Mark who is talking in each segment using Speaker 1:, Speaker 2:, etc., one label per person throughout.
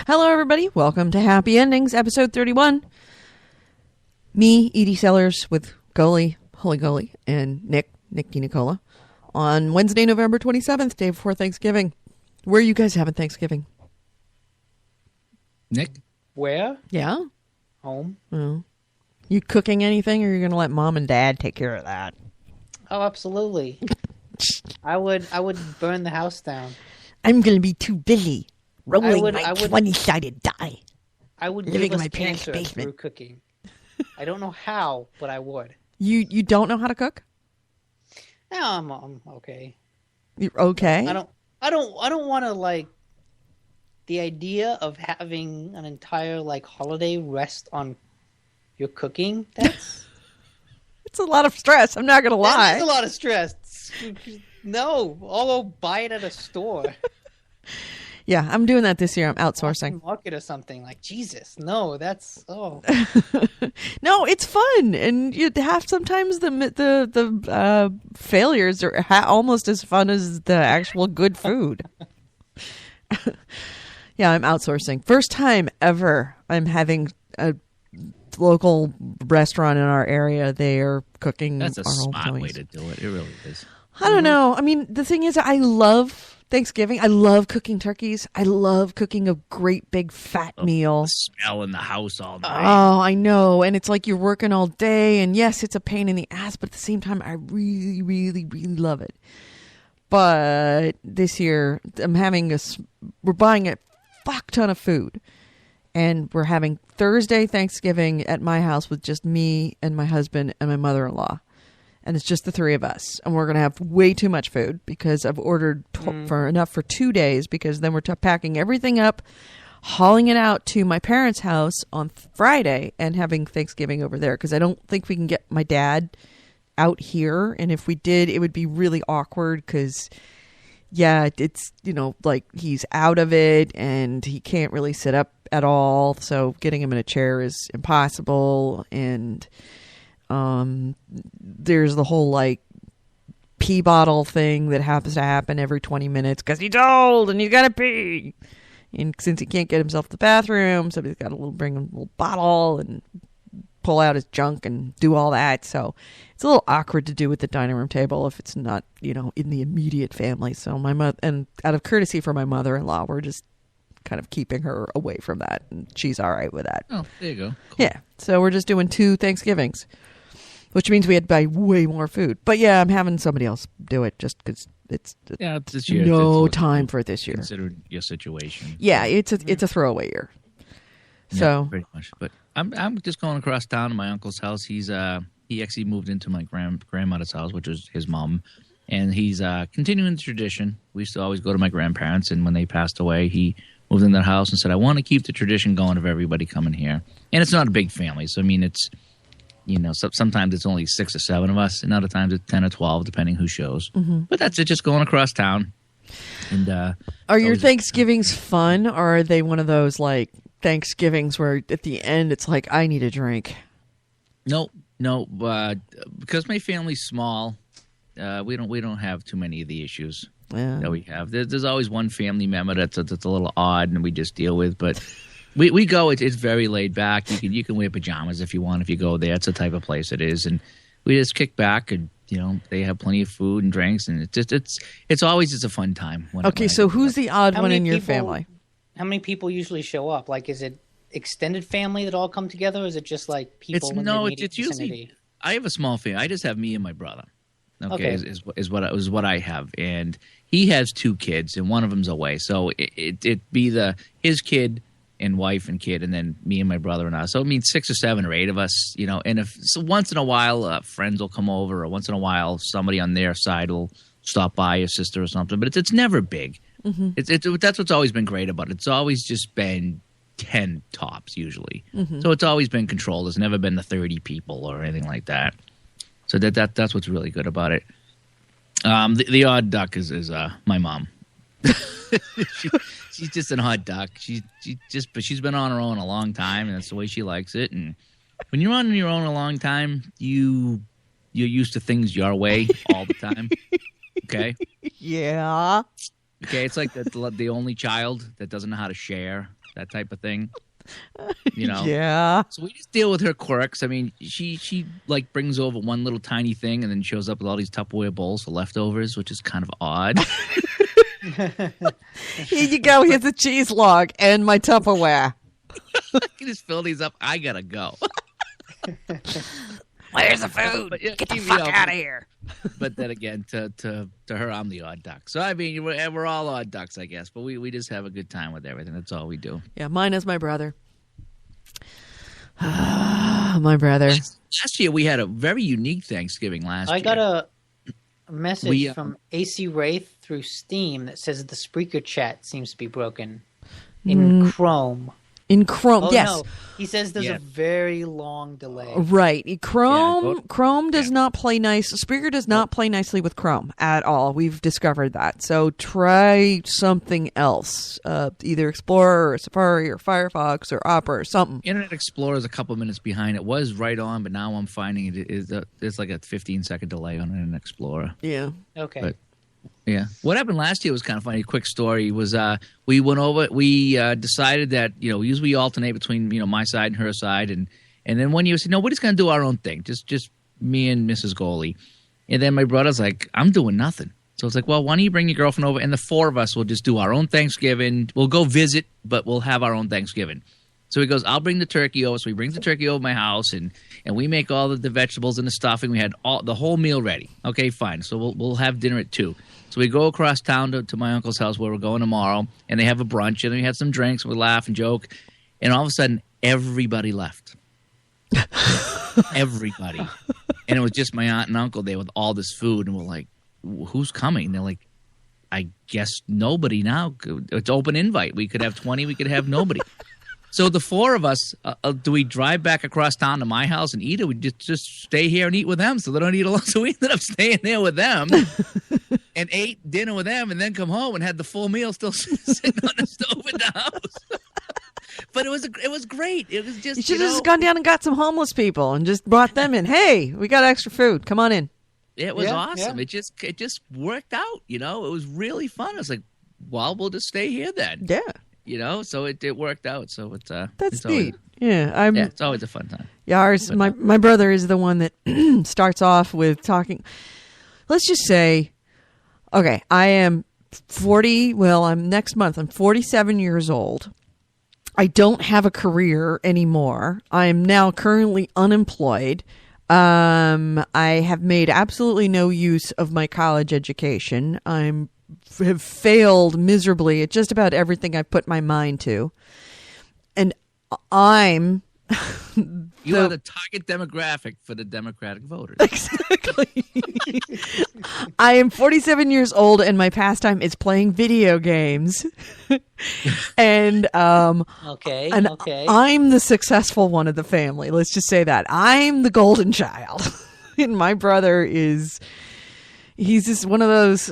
Speaker 1: Hello, everybody. Welcome to Happy Endings, episode 31. Me, Edie Sellers, with Goalie, Holy Goalie, and Nick DiNicola, on Wednesday, November 27th, day before Thanksgiving. Where are you guys having Thanksgiving?
Speaker 2: Nick?
Speaker 3: Where?
Speaker 1: Yeah?
Speaker 3: Home.
Speaker 1: Oh. You cooking anything, or are you going to let Mom and Dad take care of that?
Speaker 3: Oh, absolutely. I would burn the house down.
Speaker 1: I'm going to be too busy rolling my
Speaker 3: I would
Speaker 1: 20-sided die.
Speaker 3: I would
Speaker 1: living
Speaker 3: give
Speaker 1: in
Speaker 3: us
Speaker 1: my parents'
Speaker 3: cancer
Speaker 1: basement.
Speaker 3: through cooking. I don't know how, but I would.
Speaker 1: You don't know how to cook?
Speaker 3: No, I'm okay.
Speaker 1: You're okay?
Speaker 3: I don't want to, like, the idea of having an entire, like, holiday rest on your cooking. That's
Speaker 1: It's a lot of stress. I'm not going to lie.
Speaker 3: That's a lot of stress. No, I'll go buy it at a store.
Speaker 1: Yeah, I'm doing that this year. I'm outsourcing.
Speaker 3: Market or something. Like, Jesus, no, that's
Speaker 1: No, it's fun, and you have sometimes the failures are almost as fun as the actual good food. Yeah, I'm outsourcing. First time ever I'm having a local restaurant in our area. They are cooking.
Speaker 2: That's a
Speaker 1: our own
Speaker 2: smart way
Speaker 1: Tony's.
Speaker 2: to do it. It really is.
Speaker 1: I don't know. I mean, the thing is, I love Thanksgiving. I love cooking turkeys. I love cooking a great big fat meal.
Speaker 2: The smell in the house all night.
Speaker 1: Oh, I know. And it's like you're working all day. And yes, it's a pain in the ass, but at the same time, I really, really, really love it. But this year, we're buying a fuck ton of food. And we're having Thursday Thanksgiving at my house with just me and my husband and my mother-in-law. And it's just the three of us. And we're going to have way too much food because I've ordered for enough for 2 days, because then we're packing everything up, hauling it out to my parents' house on Friday and having Thanksgiving over there, because I don't think we can get my dad out here. And if we did, it would be really awkward because, yeah, it's, like he's out of it and he can't really sit up at all. So getting him in a chair is impossible. And there's the whole like pee bottle thing that happens to happen every 20 minutes because he's old and he's got to pee. And since he can't get himself to the bathroom, somebody's got to bring him a little bottle and pull out his junk and do all that. So it's a little awkward to do at the dining room table if it's not, in the immediate family. So my mother, and out of courtesy for my mother-in-law, we're just kind of keeping her away from that. And she's all right with that.
Speaker 2: Oh, there you go. Cool.
Speaker 1: Yeah. So we're just doing 2 Thanksgivings, which means we had to buy way more food. But yeah, I'm having somebody else do it just because it's
Speaker 2: this year.
Speaker 1: no time for it this year.
Speaker 2: Consider your situation.
Speaker 1: Yeah, it's a throwaway year. So
Speaker 2: yeah, pretty much. But I'm just going across town to my uncle's house. He actually moved into my grandmother's house, which was his mom, and he's continuing the tradition. We used to always go to my grandparents, and when they passed away, he moved in their house and said, "I want to keep the tradition going of everybody coming here." And it's not a big family, so I mean, it's sometimes it's only 6 or 7 of us, and other times it's 10 or 12, depending who shows. Mm-hmm. But that's it, just going across town. And
Speaker 1: are your Thanksgivings fun, or are they one of those like Thanksgivings where at the end it's like, I need a drink?
Speaker 2: No, because my family's small, we don't have too many of the issues that we have. There's always one family member that's a little odd, and we just deal with. But we go. It's very laid back. You can wear pajamas if you want. If you go there, it's the type of place it is, and we just kick back, and they have plenty of food and drinks, and it's always just a fun time.
Speaker 1: Okay, so who's the odd one in your family?
Speaker 3: How many people usually show up? Like, is it extended family that all come together, or is it just like people in the immediate vicinity?
Speaker 2: Usually. I have a small family. I just have me and my brother. Okay. Is what I have, and he has 2 kids, and one of them's away. So it'd be his kid and wife and kid, and then me and my brother and I. So it means 6 or 7 or 8 of us, And if once in a while friends will come over, or once in a while somebody on their side will stop by, a sister or something. But it's never big. Mm-hmm. That's what's always been great about it. It's always just been 10 tops usually. Mm-hmm. So it's always been controlled. It's never been the 30 people or anything like that. So that's what's really good about it. The odd duck is my mom. She's just an odd duck. But she's been on her own a long time, and that's the way she likes it. And when you're on your own a long time, you're used to things your way all the time. Okay.
Speaker 1: Yeah.
Speaker 2: Okay, it's like the only child that doesn't know how to share, that type of thing. You know?
Speaker 1: Yeah.
Speaker 2: So we just deal with her quirks. I mean, she like brings over one little tiny thing and then shows up with all these Tupperware bowls for leftovers, which is kind of odd.
Speaker 1: Here you go. Here's a cheese log and my Tupperware.
Speaker 2: I can just fill these up. I gotta go.
Speaker 1: Where's the food?
Speaker 2: But,
Speaker 1: Get the fuck out of here.
Speaker 2: But then again, to her, I'm the odd duck. So I mean, we're all odd ducks, I guess. But we just have a good time with everything. That's all we do.
Speaker 1: Yeah, mine is my brother. My brother.
Speaker 2: Last year we had a very unique Thanksgiving.
Speaker 3: I got a message from AC Wraith through Steam that says the Spreaker chat seems to be broken in Chrome.
Speaker 1: In Chrome, yes.
Speaker 3: No. He says there's a very long delay.
Speaker 1: Right. Chrome does not play nice. Spreaker does not play nicely with Chrome at all. We've discovered that. So try something else. Either Explorer or Safari or Firefox or Opera or something.
Speaker 2: Internet Explorer is a couple minutes behind. It was right on, but now I'm finding it's like a 15-second delay on Internet Explorer.
Speaker 1: Yeah.
Speaker 3: Okay.
Speaker 2: But, yeah. What happened last year was kind of funny. A quick story was we went over. We decided that usually we alternate between my side and her side, and then one year we said no, we're just going to do our own thing, just me and Mrs. Goalie. And then my brother's like, I'm doing nothing. So it's like, well, why don't you bring your girlfriend over, and the four of us will just do our own Thanksgiving. We'll go visit, but we'll have our own Thanksgiving. So he goes, I'll bring the turkey over. So he brings the turkey over to my house, and we make all the vegetables and the stuffing. We had the whole meal ready. Okay, fine. So we'll have dinner at 2. So we go across town to my uncle's house where we're going tomorrow, and they have a brunch, and then we had some drinks, and we laugh and joke, and all of a sudden, everybody left. Everybody. And it was just my aunt and uncle there with all this food, and we're like, who's coming? And they're like, I guess nobody now. It's open invite. We could have 20, we could have nobody. So the four of us, do we drive back across town to my house and eat, or we just stay here and eat with them so they don't eat alone? So we ended up staying there with them and ate dinner with them, and then come home and had the full meal still sitting on the stove in the house. But it was great. It was just
Speaker 1: you should have just gone down and got some homeless people and just brought them in. Hey, we got extra food. Come on in.
Speaker 2: It was awesome. Yeah. It just worked out. It was really fun. I was like, well, we'll just stay here then.
Speaker 1: Yeah.
Speaker 2: So it worked out. So it's
Speaker 1: that's
Speaker 2: neat.
Speaker 1: Always, it's
Speaker 2: always a fun time.
Speaker 1: Yeah, my brother is the one that starts off with talking. Let's just say, okay, I am 40. Well, next month. I'm 47 years old. I don't have a career anymore. I am now currently unemployed. I have made absolutely no use of my college education. Have failed miserably at just about everything I've put my mind to. And I'm...
Speaker 2: You are the target demographic for the Democratic voters.
Speaker 1: Exactly. I am 47 years old, and my pastime is playing video games. And
Speaker 3: okay.
Speaker 1: I'm the successful one of the family. Let's just say that. I'm the golden child. And my brother he's just one of those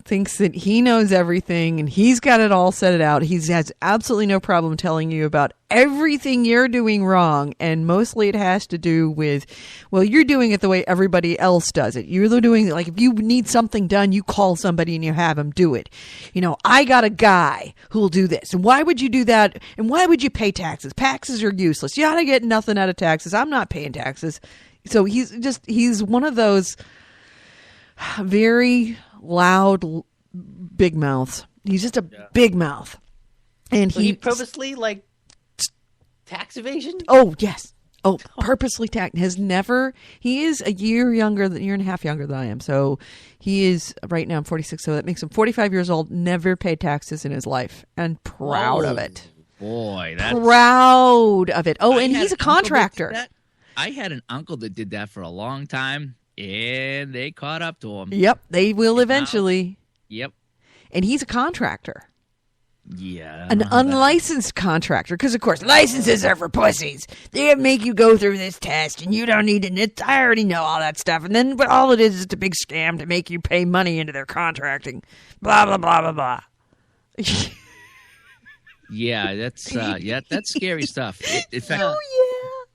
Speaker 1: thinks that he knows everything and he's got it all set out. He has absolutely no problem telling you about everything you're doing wrong, and mostly it has to do with, well, you're doing it the way everybody else does it. You're doing, like, if you need something done, you call somebody and you have them do it. I got a guy who'll do this, and why would you do that, and why would you pay taxes? Taxes are useless. You ought to get nothing out of taxes. I'm not paying taxes. So he's one of those very loud big mouths. He's just a big mouth. And
Speaker 3: so he purposely tax evasion?
Speaker 1: Oh, yes. Oh, purposely tax. He is a year and a half younger than I am. So he is, right now I'm 46, so that makes him 45 years old, never paid taxes in his life, and proud of it.
Speaker 2: Boy,
Speaker 1: proud of it. Oh, and he's a contractor.
Speaker 2: I had an uncle that did that for a long time. And they caught up to him.
Speaker 1: Yep, they will eventually.
Speaker 2: Yep.
Speaker 1: And he's a contractor.
Speaker 2: Yeah.
Speaker 1: An unlicensed contractor. Because, of course, licenses are for pussies. They make you go through this test, and you don't need to. I already know all that stuff. And then, but all it is a big scam to make you pay money into their contracting. Blah, blah, blah, blah, blah.
Speaker 2: Yeah, that's scary stuff. In fact,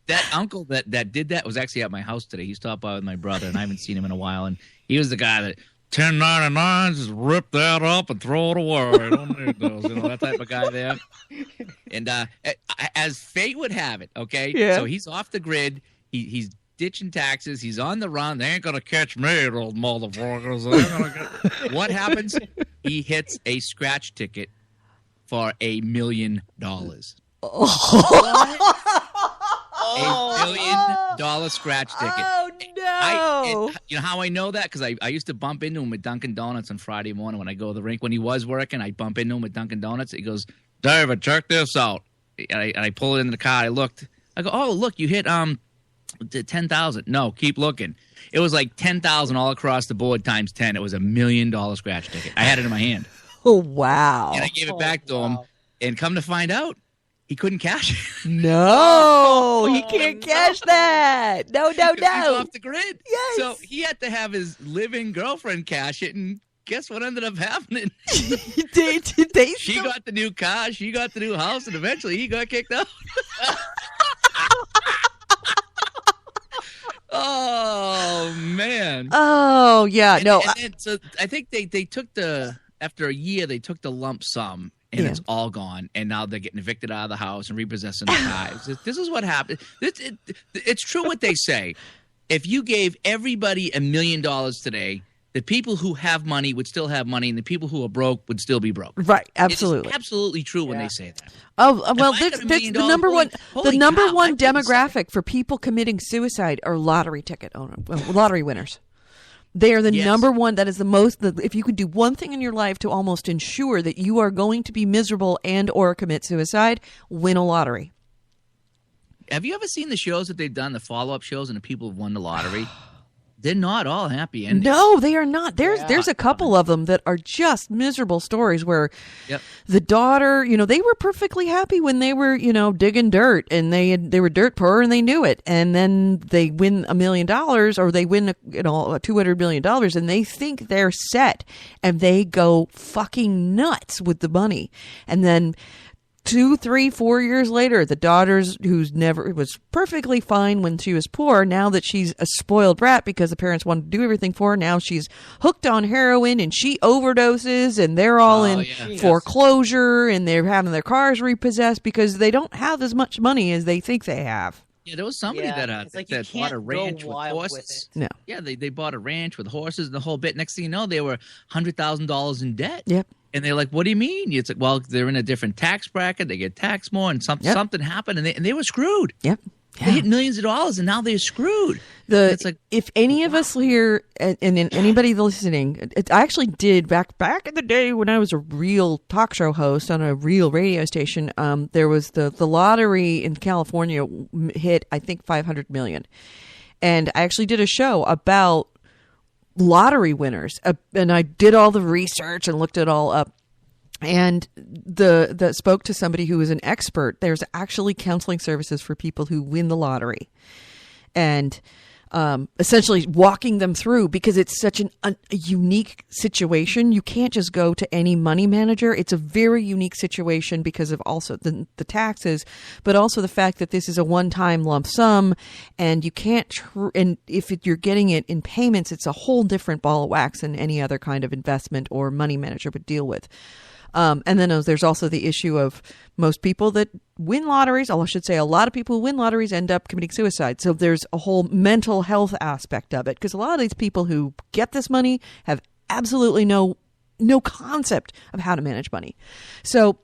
Speaker 2: that uncle that did that was actually at my house today. He stopped by with my brother, and I haven't seen him in a while. And he was the guy that 1099, just rip that up and throw it away. I don't need those. That type of guy there. And as fate would have it, okay?
Speaker 1: Yeah.
Speaker 2: So he's off the grid. He's ditching taxes. He's on the run. They ain't going to catch me, those motherfuckers. What happens? He hits a scratch ticket for $1 million. $1 million scratch ticket.
Speaker 1: Oh, no.
Speaker 2: You know how I know that? Because I used to bump into him at Dunkin' Donuts on Friday morning when I go to the rink. When he was working, I'd bump into him at Dunkin' Donuts. He goes, David, check this out. And I pull it in the car. I looked. I go, oh, look, you hit 10,000. No, keep looking. It was like 10,000 all across the board times 10. It was $1 million scratch ticket. I had it in my hand.
Speaker 1: Oh, wow.
Speaker 2: And I gave it back to him. And come to find out, he couldn't cash it.
Speaker 1: No, he can't cash that. No.
Speaker 2: He's off the grid.
Speaker 1: Yes.
Speaker 2: So he had to have his living girlfriend cash it, and guess what ended up happening? She got the new car, she got the new house, and eventually he got kicked out. Oh, man.
Speaker 1: Oh, yeah.
Speaker 2: So I think they took after a year, they took the lump sum. And it's all gone, and now they're getting evicted out of the house and repossessing the cars. This is what happened. It's true what they say. If you gave everybody $1 million today, the people who have money would still have money, and the people who are broke would still be broke.
Speaker 1: Right, absolutely.
Speaker 2: It's absolutely true when they say that.
Speaker 1: Oh, well, that's the number one. The number one demographic for people committing suicide are lottery winners. They are the number one. That is the most. If you could do one thing in your life to almost ensure that you are going to be miserable and or commit suicide, win a lottery.
Speaker 2: Have you ever seen the shows that they've done, the follow-up shows, and the people who've won the lottery? They're not all happy endings.
Speaker 1: No, they are not. There's a couple of them that are just miserable stories where the daughter, they were perfectly happy when they were, digging dirt, and they were dirt poor and they knew it. And then they win $1 million, or they win, $200 million, and they think they're set, and they go fucking nuts with the money. And then 2, 3, 4 years later, the daughter's was perfectly fine when she was poor. Now that she's a spoiled brat because the parents wanted to do everything for her, now she's hooked on heroin and she overdoses, and they're all in foreclosure, and they're having their cars repossessed because they don't have as much money as they think they have.
Speaker 2: Yeah, there was somebody that bought a ranch with horses.
Speaker 1: No.
Speaker 2: Yeah, they bought a ranch with horses and the whole bit. Next thing you know, they were $100,000 in debt.
Speaker 1: Yep.
Speaker 2: And they're like, what do you mean? It's like, well, they're in a different tax bracket. They get taxed more, and something happened, and they were screwed.
Speaker 1: Yep.
Speaker 2: Yeah. They hit millions of dollars, and now they're screwed.
Speaker 1: It's like, if any of us here, and anybody listening, I actually did back in the day when I was a real talk show host on a real radio station. There was the lottery in California hit, I think, 500 million, and I actually did a show about lottery winners, and I did all the research and looked it all up. And the spoke to somebody who was an expert. There's actually counseling services for people who win the lottery, and essentially walking them through, because it's such a unique situation. You can't just go to any money manager. It's a very unique situation because of also the taxes, but also the fact that this is a one-time lump sum, and you can't. And if you're getting it in payments, it's a whole different ball of wax than any other kind of investment or money manager would deal with. And then there's also the issue of most people that win lotteries, I should say a lot of people who win lotteries end up committing suicide. So there's a whole mental health aspect of it, because a lot of these people who get this money have absolutely no concept of how to manage money. So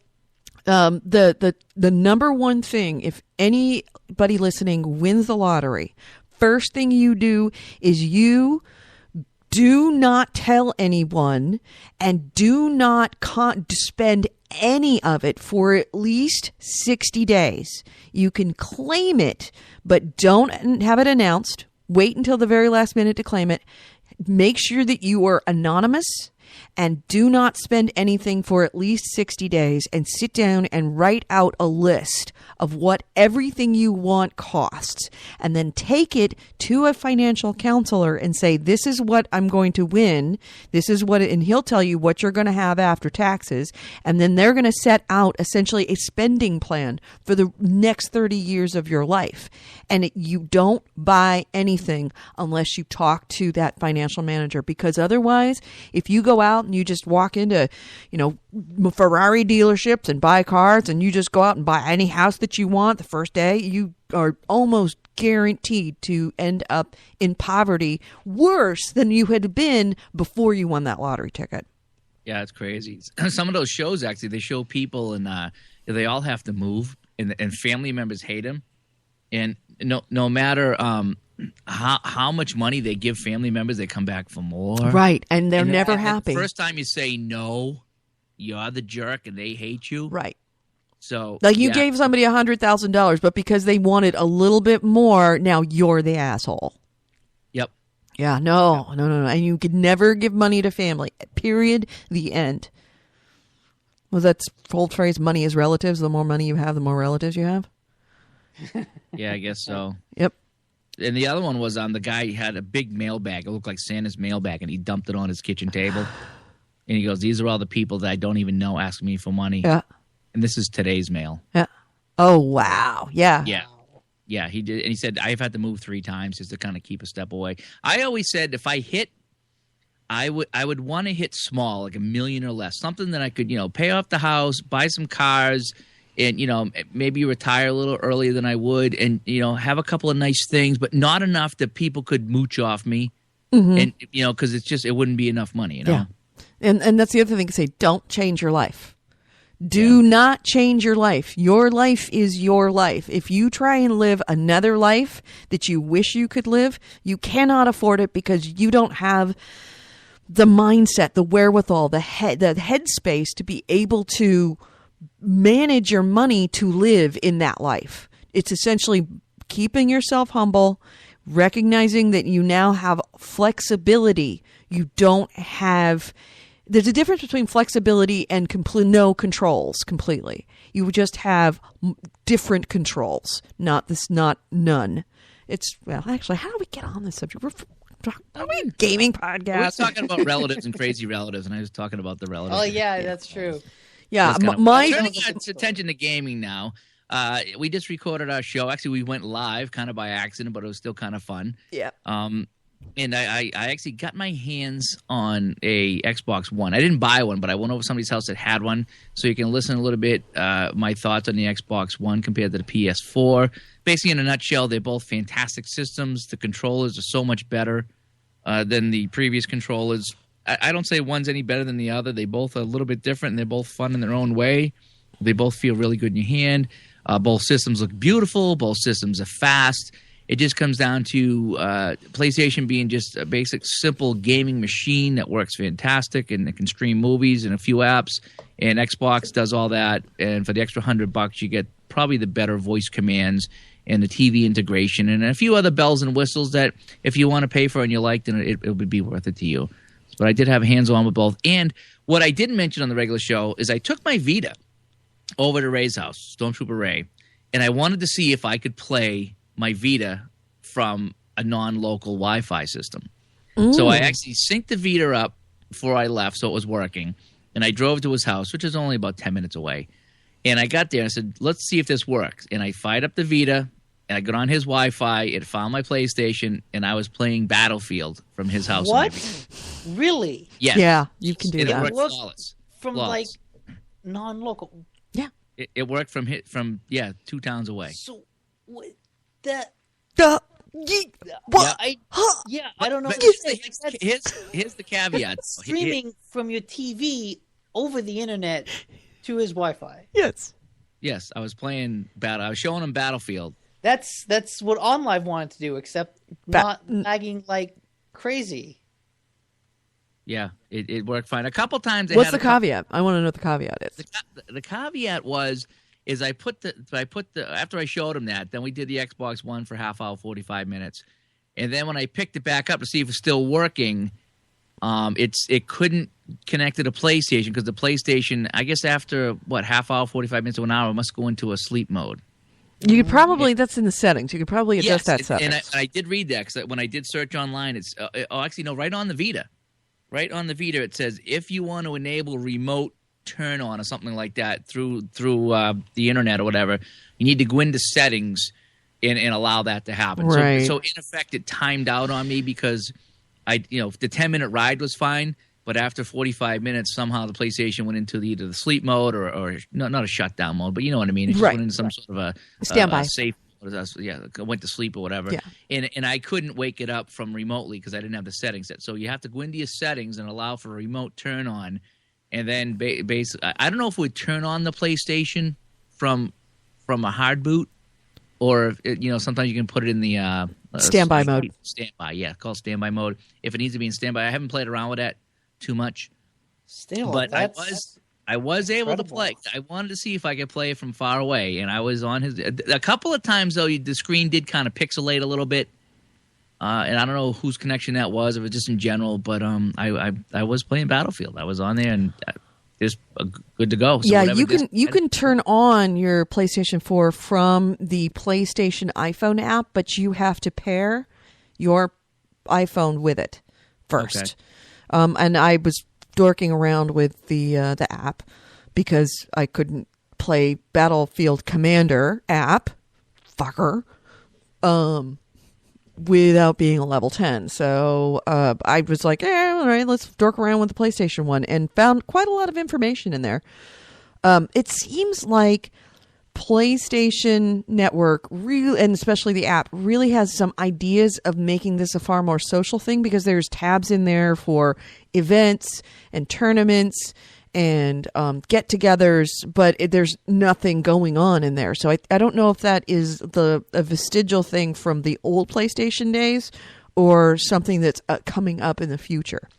Speaker 1: the number one thing, if anybody listening wins the lottery, first thing you do is you do not tell anyone, and do not spend any of it for at least 60 days. You can claim it, but don't have it announced. Wait until the very last minute to claim it. Make sure that you are anonymous, and do not spend anything for at least 60 days, and sit down and write out a list of what everything you want costs, and then take it to a financial counselor and say, this is what I'm going to win. This is what, and he'll tell you what you're going to have after taxes. And then they're going to set out essentially a spending plan for the next 30 years of your life. And you don't buy anything unless you talk to that financial manager, because otherwise, if you go out and you just walk into, Ferrari dealerships and buy cars, and you just go out and buy any house that you want the first day, you are almost guaranteed to end up in poverty worse than you had been before you won that lottery ticket.
Speaker 2: Yeah, it's crazy. Some of those shows, actually, they show people and they all have to move, and family members hate them. And no matter how much money they give family members, they come back for more.
Speaker 1: Right, and they're never happy.
Speaker 2: The first time you say no, you're the jerk, and they hate you.
Speaker 1: Right.
Speaker 2: So,
Speaker 1: like you gave somebody $100,000, but because they wanted a little bit more, now you're the asshole.
Speaker 2: Yep.
Speaker 1: Yeah, no. And you could never give money to family. Period. The end. Well, that's old phrase, money is relatives. The more money you have, the more relatives you have.
Speaker 2: Yeah, I guess so.
Speaker 1: Yep.
Speaker 2: And the other one was the guy had a big mailbag. It looked like Santa's mailbag, and he dumped it on his kitchen table. And he goes, these are all the people that I don't even know asking me for money.
Speaker 1: Yeah.
Speaker 2: And this is today's mail.
Speaker 1: Yeah. Oh, wow. Yeah.
Speaker 2: Yeah. Yeah, he did. And he said, I've had to move 3 times just to kind of keep a step away. I always said if I hit, I would want to hit small, like $1 million or less. Something that I could, pay off the house, buy some cars, and, maybe retire a little earlier than I would, and, have a couple of nice things, but not enough that people could mooch off me. Mm-hmm. And, because it wouldn't be enough money,
Speaker 1: Yeah. And that's the other thing to say. Don't change your life. Do not change your life. Your life is your life. If you try and live another life that you wish you could live, you cannot afford it because you don't have the mindset, the wherewithal, the headspace to be able to manage your money to live in that life. It's essentially keeping yourself humble, recognizing that you now have flexibility. You don't have... There's a difference between flexibility and no controls completely. You just have different controls, not none. Actually, how do we get on this subject? Are we a gaming podcast?
Speaker 2: We're talking about relatives and crazy relatives, and I was talking about the relatives.
Speaker 3: Oh, yeah, that's true.
Speaker 1: Yeah,
Speaker 2: turning our attention to gaming now. We just recorded our show. Actually, we went live kind of by accident, but it was still kind of fun.
Speaker 1: Yeah.
Speaker 2: And I actually got my hands on a Xbox One. I didn't buy one, but I went over to somebody's house that had one, so you can listen a little bit my thoughts on the Xbox One compared to the PS4. Basically, in a nutshell, they're both fantastic systems. The controllers are so much better than the previous controllers. I don't say one's any better than the other. They both are a little bit different, and they're both fun in their own way. They both feel really good in your hand. Both systems look beautiful. Both systems are fast. It just comes down to PlayStation being just a basic, simple gaming machine that works fantastic and it can stream movies and a few apps. And Xbox does all that. And for the extra $100, you get probably the better voice commands and the TV integration and a few other bells and whistles that if you want to pay for and you like, then it would be worth it to you. But I did have hands-on with both. And what I didn't mention on the regular show is I took my Vita over to Ray's house, Stormtrooper Ray, and I wanted to see if I could play my Vita from a non-local Wi-Fi system. Ooh. So I actually synced the Vita up before I left so it was working, and I drove to his house, which is only about 10 minutes away. And I got there and I said, let's see if this works. And I fired up the Vita, and I got on his Wi-Fi, it found my PlayStation, and I was playing Battlefield from his house.
Speaker 3: What? Really?
Speaker 2: Yes.
Speaker 1: Yeah, you can do
Speaker 2: and
Speaker 1: that.
Speaker 2: It worked flawless.
Speaker 3: From like non-local.
Speaker 1: Yeah.
Speaker 2: It worked from 2 towns away.
Speaker 3: So what that
Speaker 1: I
Speaker 3: don't know.
Speaker 2: Here's the caveat.
Speaker 3: Streaming from your TV over the internet to his Wi-Fi.
Speaker 1: Yes,
Speaker 2: I was playing I was showing him Battlefield.
Speaker 3: That's what OnLive wanted to do, except not lagging like crazy.
Speaker 2: Yeah, it worked fine. A couple times.
Speaker 1: What's the caveat? I want to know what the caveat is.
Speaker 2: The caveat is I put the after I showed him that, then we did the Xbox One for half hour, 45 minutes, and then when I picked it back up to see if it's still working, it couldn't connect to the PlayStation because the PlayStation, I guess after half hour, 45 minutes to an hour, it must go into a sleep mode.
Speaker 1: You could probably, that's in the settings. You could probably adjust that settings.
Speaker 2: And I did read that because when I did search online, it's actually, no, right on the Vita. Right on the Vita, it says if you want to enable remote turn on or something like that through the internet or whatever, you need to go into settings and allow that to happen.
Speaker 1: Right.
Speaker 2: So in effect, it timed out on me because the 10-minute ride was fine, but after 45 minutes, somehow the PlayStation went into either the sleep mode or not a shutdown mode, but you know what I mean. It just went into some sort of a
Speaker 1: standby.
Speaker 2: Safe. Went to sleep or whatever. Yeah. And I couldn't wake it up from remotely because I didn't have the settings set. So you have to go into your settings and allow for a remote turn on. And then basically, I don't know if it would turn on the PlayStation from a hard boot or, sometimes you can put it in the
Speaker 1: standby mode.
Speaker 2: Standby, yeah. Called standby mode. If it needs to be in standby. I haven't played around with that too much.
Speaker 3: Still,
Speaker 2: but I was able to play. I wanted to see if I could play from far away, and I was on his. A couple of times though, the screen did kind of pixelate a little bit, and I don't know whose connection that was, if it was just in general. But I was playing Battlefield. I was on there and just good to go. So
Speaker 1: yeah, you can turn on your PlayStation 4 from the PlayStation iPhone app, but you have to pair your iPhone with it first. Okay. And I was dorking around with the app because I couldn't play Battlefield Commander app, without being a level 10. So I was like, all right, let's dork around with the PlayStation one, and found quite a lot of information in there. It seems like PlayStation Network really, and especially the app, really has some ideas of making this a far more social thing, because there's tabs in there for events and tournaments and get-togethers, but there's nothing going on in there. So I don't know if that is a vestigial thing from the old PlayStation days or something that's coming up in the future.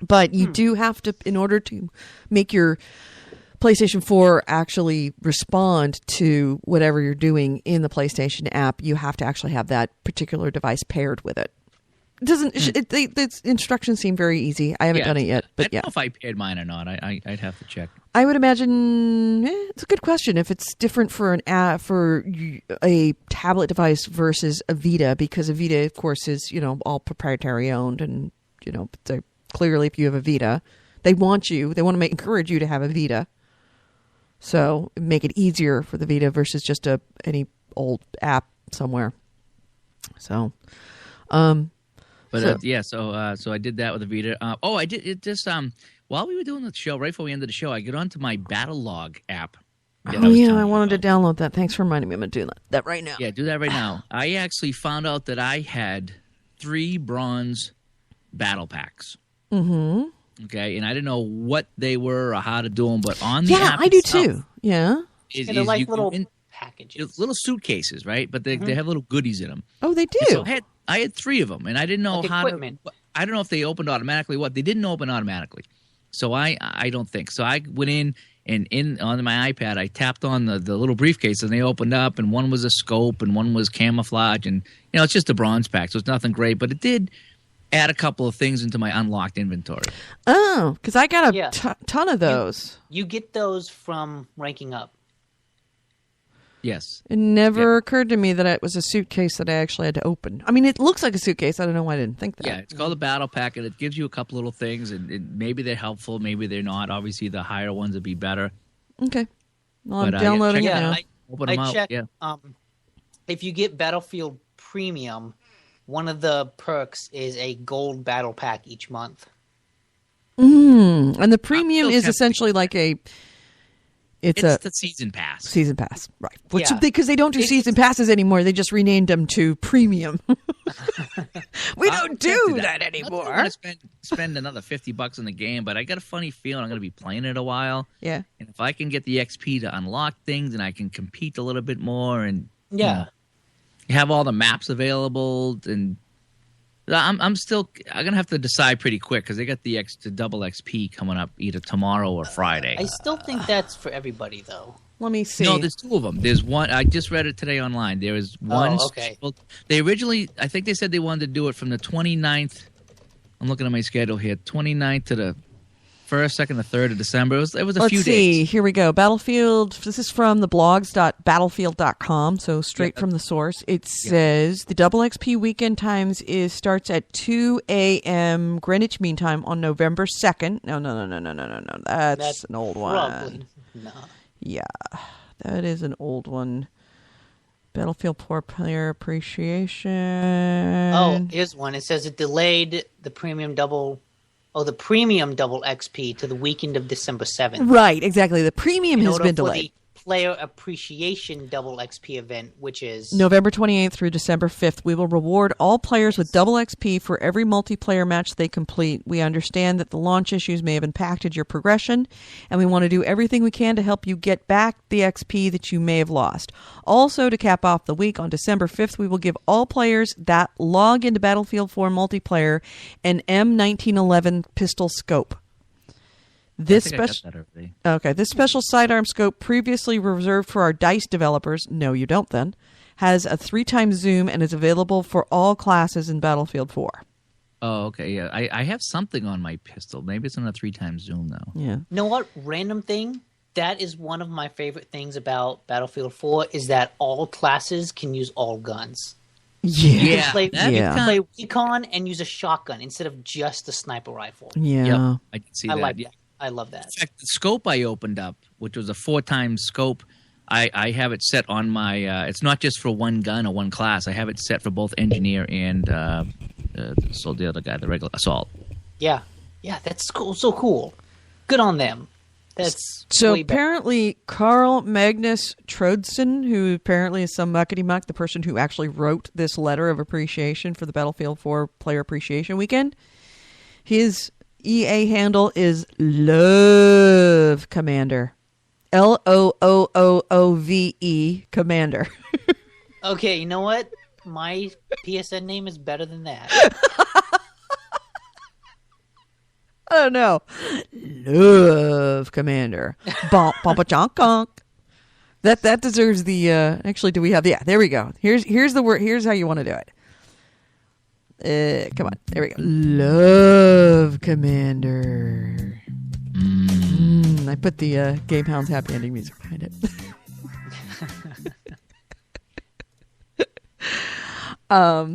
Speaker 1: But you do have to, in order to make your PlayStation 4 actually respond to whatever you're doing in the PlayStation app, you have to actually have that particular device paired with it. It doesn't. The instructions seem very easy. I haven't done it yet, but
Speaker 2: I don't know if I paired mine or not. I'd have to check.
Speaker 1: I would imagine it's a good question if it's different for an app for a tablet device versus a Vita, because a Vita, of course, is all proprietary owned, and clearly if you have a Vita, they want to encourage you to have a Vita. So make it easier for the Vita versus just any old app somewhere. So,
Speaker 2: so I did that with the Vita. I did it just while we were doing the show, right before we ended the show, I got onto my Battle Log app.
Speaker 1: I wanted to download that. Thanks for reminding me. I'm going to do that right now.
Speaker 2: Yeah, do that right now. I actually found out that I had 3 bronze battle packs. Mm-hmm. Okay, and I didn't know what they were or how to do them, but on the app
Speaker 1: I do too. Yeah,
Speaker 3: they're like little packages,
Speaker 2: little suitcases, right? But they have little goodies in them.
Speaker 1: Oh, they do.
Speaker 2: So I had 3 of them, and I didn't know how
Speaker 3: equipment.
Speaker 2: I don't know if they opened automatically. They didn't open automatically, so I don't think so. I went in and on my iPad, I tapped on the little briefcase, and they opened up, and one was a scope, and one was camouflage, and it's just a bronze pack, so it's nothing great, but it did add a couple of things into my unlocked inventory.
Speaker 1: Oh, because I got a ton of those.
Speaker 3: You get those from ranking up.
Speaker 2: Yes.
Speaker 1: It never occurred to me that it was a suitcase that I actually had to open. I mean, it looks like a suitcase. I don't know why I didn't think that.
Speaker 2: Yeah, it's called a battle pack, and it gives you a couple little things, and maybe they're helpful, maybe they're not. Obviously, the higher ones would be better.
Speaker 1: Okay. Well, I'm downloading it now.
Speaker 3: I checked. If you get Battlefield Premium, one of the perks is a gold battle pack each month.
Speaker 1: And the premium is essentially like it's a
Speaker 2: season pass.
Speaker 1: Season pass, right? Because they don't do season passes anymore. They just renamed them to premium. We don't do that anymore.
Speaker 2: I'm going to spend another $50 on the game, but I got a funny feeling I'm going to be playing it a while.
Speaker 1: Yeah.
Speaker 2: And if I can get the XP to unlock things, and I can compete a little bit more, and have all the maps available, and I'm gonna have to decide pretty quick because they got the double XP coming up either tomorrow or Friday.
Speaker 3: I still think that's for everybody though.
Speaker 1: Let me see.
Speaker 2: No, there's 2 of them. There's one. I just read it today online. There is one.
Speaker 3: Oh, okay.
Speaker 2: They originally, I think they said they wanted to do it from the 29th. I'm looking at my schedule here. 29th to the 1st, 2nd, or 3rd of December. It was a
Speaker 1: Let's
Speaker 2: few
Speaker 1: see.
Speaker 2: days.
Speaker 1: Here we go. Battlefield. This is from the blogs.battlefield.com, so straight from the source. It says the double XP weekend times starts at 2 a.m. Greenwich Mean Time on November 2nd. No. That's an old one.
Speaker 3: No.
Speaker 1: Yeah, that is an old one. Battlefield 4 player appreciation.
Speaker 3: Oh, here's one. It says it delayed the premium double XP to the weekend of December 7th.
Speaker 1: Right, exactly. The premium has been delayed.
Speaker 3: The player appreciation double XP event, which is
Speaker 1: November 28th through December 5th. We will reward all players with double XP for every multiplayer match they complete. We understand that the launch issues may have impacted your progression, and we want to do everything we can to help you get back the XP that you may have lost. Also, to cap off the week, on December 5th, we will give all players that log into Battlefield 4 multiplayer an M1911 pistol scope. This special sidearm scope, previously reserved for our DICE developers, no you don't then, has a 3x zoom and is available for all classes in Battlefield 4.
Speaker 2: Oh, okay, yeah. I have something on my pistol. Maybe it's on a 3x zoom, though.
Speaker 1: Yeah.
Speaker 3: You know what? Random thing. That is one of my favorite things about Battlefield 4 is that all classes can use all guns.
Speaker 1: Yeah.
Speaker 3: You can play recon and use a shotgun instead of just a sniper rifle.
Speaker 1: Yeah.
Speaker 2: Yep, I can see that.
Speaker 3: Like that. I love that.
Speaker 2: In fact, the scope I opened up, which was a 4x scope, I have it set on my. It's not just for one gun or one class. I have it set for both engineer and so the other guy, the regular assault.
Speaker 3: Yeah, that's cool. So cool. Good on them. That's
Speaker 1: so
Speaker 3: way better.
Speaker 1: Apparently Carl Magnus Trodson, who apparently is some muckety muck, the person who actually wrote this letter of appreciation for the Battlefield 4 Player Appreciation Weekend, his EA handle is Love Commander. LOOOOVE Commander.
Speaker 3: Okay, you know what? My PSN name is better than that.
Speaker 1: Oh no. Love Commander. Bump bump chonk conk. That deserves the actually do we have there we go. Here's the word, here's how you want to do it. Come on. There we go. Love Commander. I put the Game Hounds happy ending music behind it.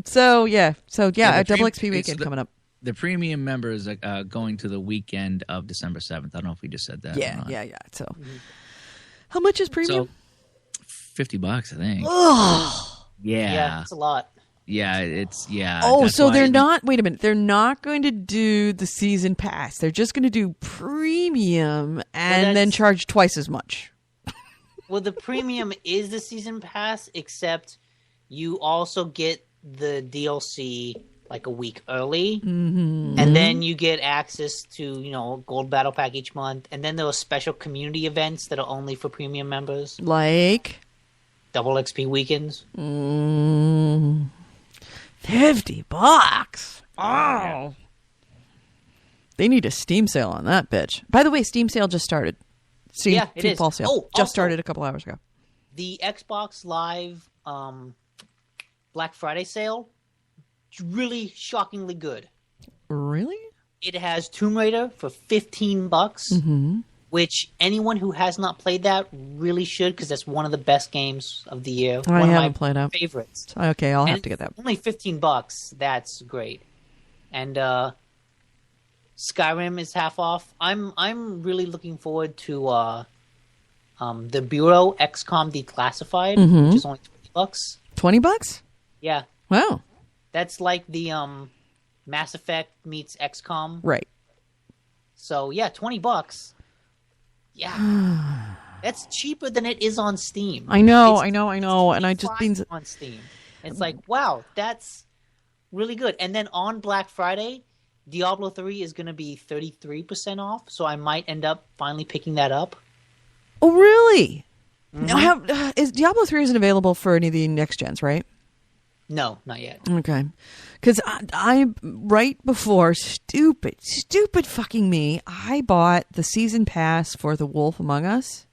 Speaker 1: So a double XP weekend coming up.
Speaker 2: The premium members are going to the weekend of December 7th. I don't know if we just said that.
Speaker 1: Yeah. So, how much is premium?
Speaker 2: So, $50, I think.
Speaker 1: Oh,
Speaker 3: yeah, it's a lot.
Speaker 2: Yeah,
Speaker 1: Oh, so they're not. Wait a minute. They're not going to do the season pass. They're just going to do premium and then charge twice as much.
Speaker 3: Well, the premium is the season pass, except you also get the DLC like a week early, and then you get access to Gold Battle Pack each month, and then there are special community events that are only for premium members,
Speaker 1: like
Speaker 3: double XP weekends.
Speaker 1: $50. Oh. They need a Steam sale on that bitch. By the way, Steam sale just started.
Speaker 3: It is.
Speaker 1: Fall sale.
Speaker 3: Oh,
Speaker 1: just started a couple hours ago.
Speaker 3: The Xbox Live Black Friday sale, really shockingly good.
Speaker 1: Really?
Speaker 3: It has Tomb Raider for $15, which anyone who has not played that really should, because that's one of the best games of the year.
Speaker 1: I haven't played it.
Speaker 3: Favorites.
Speaker 1: Okay, I'll have to get that.
Speaker 3: Only $15. That's great. And Skyrim is half off. I'm really looking forward to the Bureau XCOM Declassified, which is only $20.
Speaker 1: $20?
Speaker 3: Yeah.
Speaker 1: Wow.
Speaker 3: That's like the Mass Effect meets XCOM.
Speaker 1: Right.
Speaker 3: So yeah, $20. Yeah. That's cheaper than it is on Steam.
Speaker 1: I know. And I just means
Speaker 3: on Steam. It's like, wow, that's really good. And then on Black Friday, Diablo 3 is going to be 33% off, so I might end up finally picking that up.
Speaker 1: Oh, really? Now, is Diablo 3 isn't available for any of the next gens, right?
Speaker 3: No, not yet.
Speaker 1: Okay. Because I right before, stupid fucking me, I bought the season pass for The Wolf Among Us.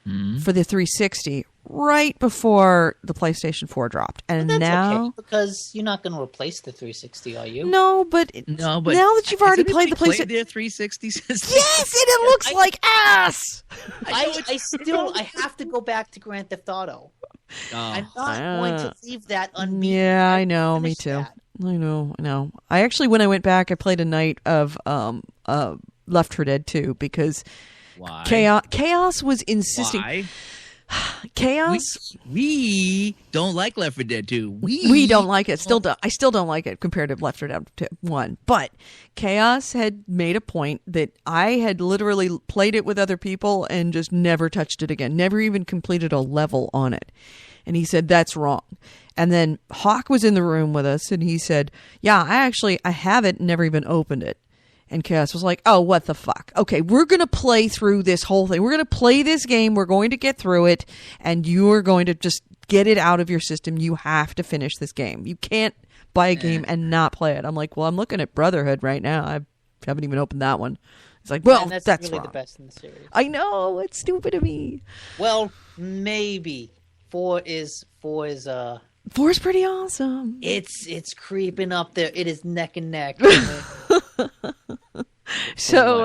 Speaker 1: for the 360 right before the PlayStation 4 dropped. And
Speaker 3: But that's
Speaker 1: now...
Speaker 3: okay, because you're not going to replace the 360, are you?
Speaker 1: No, but now that you've already played the PlayStation...
Speaker 2: their 360 system?
Speaker 1: Yes, and it looks like ass!
Speaker 3: I have to go back to Grand Theft Auto. I'm not going to leave that unbeaten.
Speaker 1: Yeah, I know, me too.
Speaker 3: That.
Speaker 1: I know. I actually, when I went back, I played a night of Left 4 Dead 2 because
Speaker 2: Why?
Speaker 1: Chaos was insisting.
Speaker 2: Why?
Speaker 1: Chaos.
Speaker 2: We don't like Left 4 Dead 2.
Speaker 1: We don't like it. I still don't like it compared to Left 4 Dead 1. But Chaos had made a point that I had literally played it with other people and just never touched it again. Never even completed a level on it. And he said, that's wrong. And then Hawk was in the room with us and he said, yeah, I have it and never even opened it. And Chaos was like, oh, what the fuck? Okay, we're going to play through this whole thing. We're going to play this game. We're going to get through it. And you're going to just get it out of your system. You have to finish this game. You can't buy a game and not play it. I'm like, well, I'm looking at Brotherhood right now. I haven't even opened that one. It's like, well, that's
Speaker 3: really
Speaker 1: wrong.
Speaker 3: The best in the series.
Speaker 1: I know. It's stupid of me.
Speaker 3: Well, maybe. 4 is 4 is
Speaker 1: pretty awesome.
Speaker 3: It's creeping up there. It is neck and neck.
Speaker 1: So,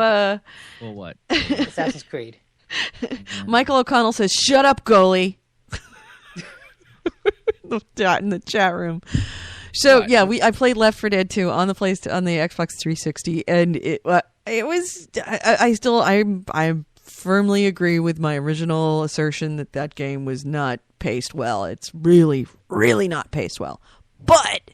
Speaker 2: Well, what?
Speaker 3: Assassin's Creed.
Speaker 1: Michael O'Connell says, "Shut up, goalie." In the chat room. So
Speaker 2: What?
Speaker 1: yeah, I played Left 4 Dead 2 on the Xbox 360, and it was. I firmly agree with my original assertion that game was not paced well. It's really, really not paced well. But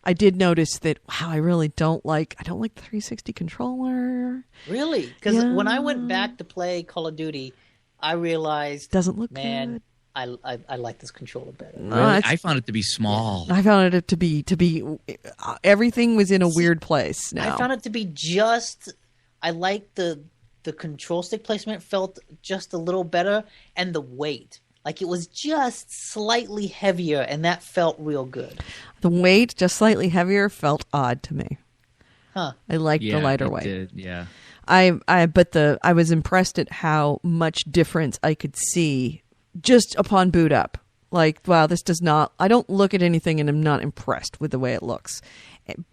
Speaker 1: I did notice that, wow, I don't like the 360 controller.
Speaker 3: Really? Because when I went back to play Call of Duty, I realized,
Speaker 1: doesn't look
Speaker 3: good.
Speaker 1: I
Speaker 3: like this controller better.
Speaker 2: Really? I found it to be small.
Speaker 1: I found it to be everything was in a weird place now.
Speaker 3: I found it to be just. I like the control stick placement felt just a little better, and the weight. Like it was just slightly heavier, and that felt real good.
Speaker 1: The weight, just slightly heavier, felt odd to me.
Speaker 3: Huh.
Speaker 1: I liked the lighter weight.
Speaker 2: Did, yeah.
Speaker 1: I was impressed at how much difference I could see just upon boot up. Like, wow, this does not. I don't look at anything and I'm not impressed with the way it looks.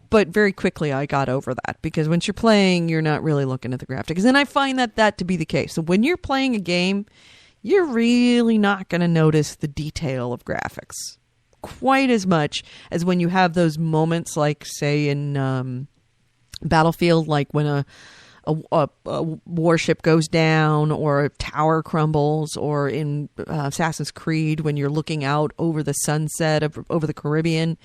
Speaker 1: But very quickly I got over that because once you're playing, you're not really looking at the graphics. And I find that to be the case. So when you're playing a game, you're really not going to notice the detail of graphics quite as much as when you have those moments, like say in Battlefield, like when a warship goes down or a tower crumbles, or in Assassin's Creed when you're looking out over the sunset over the Caribbean.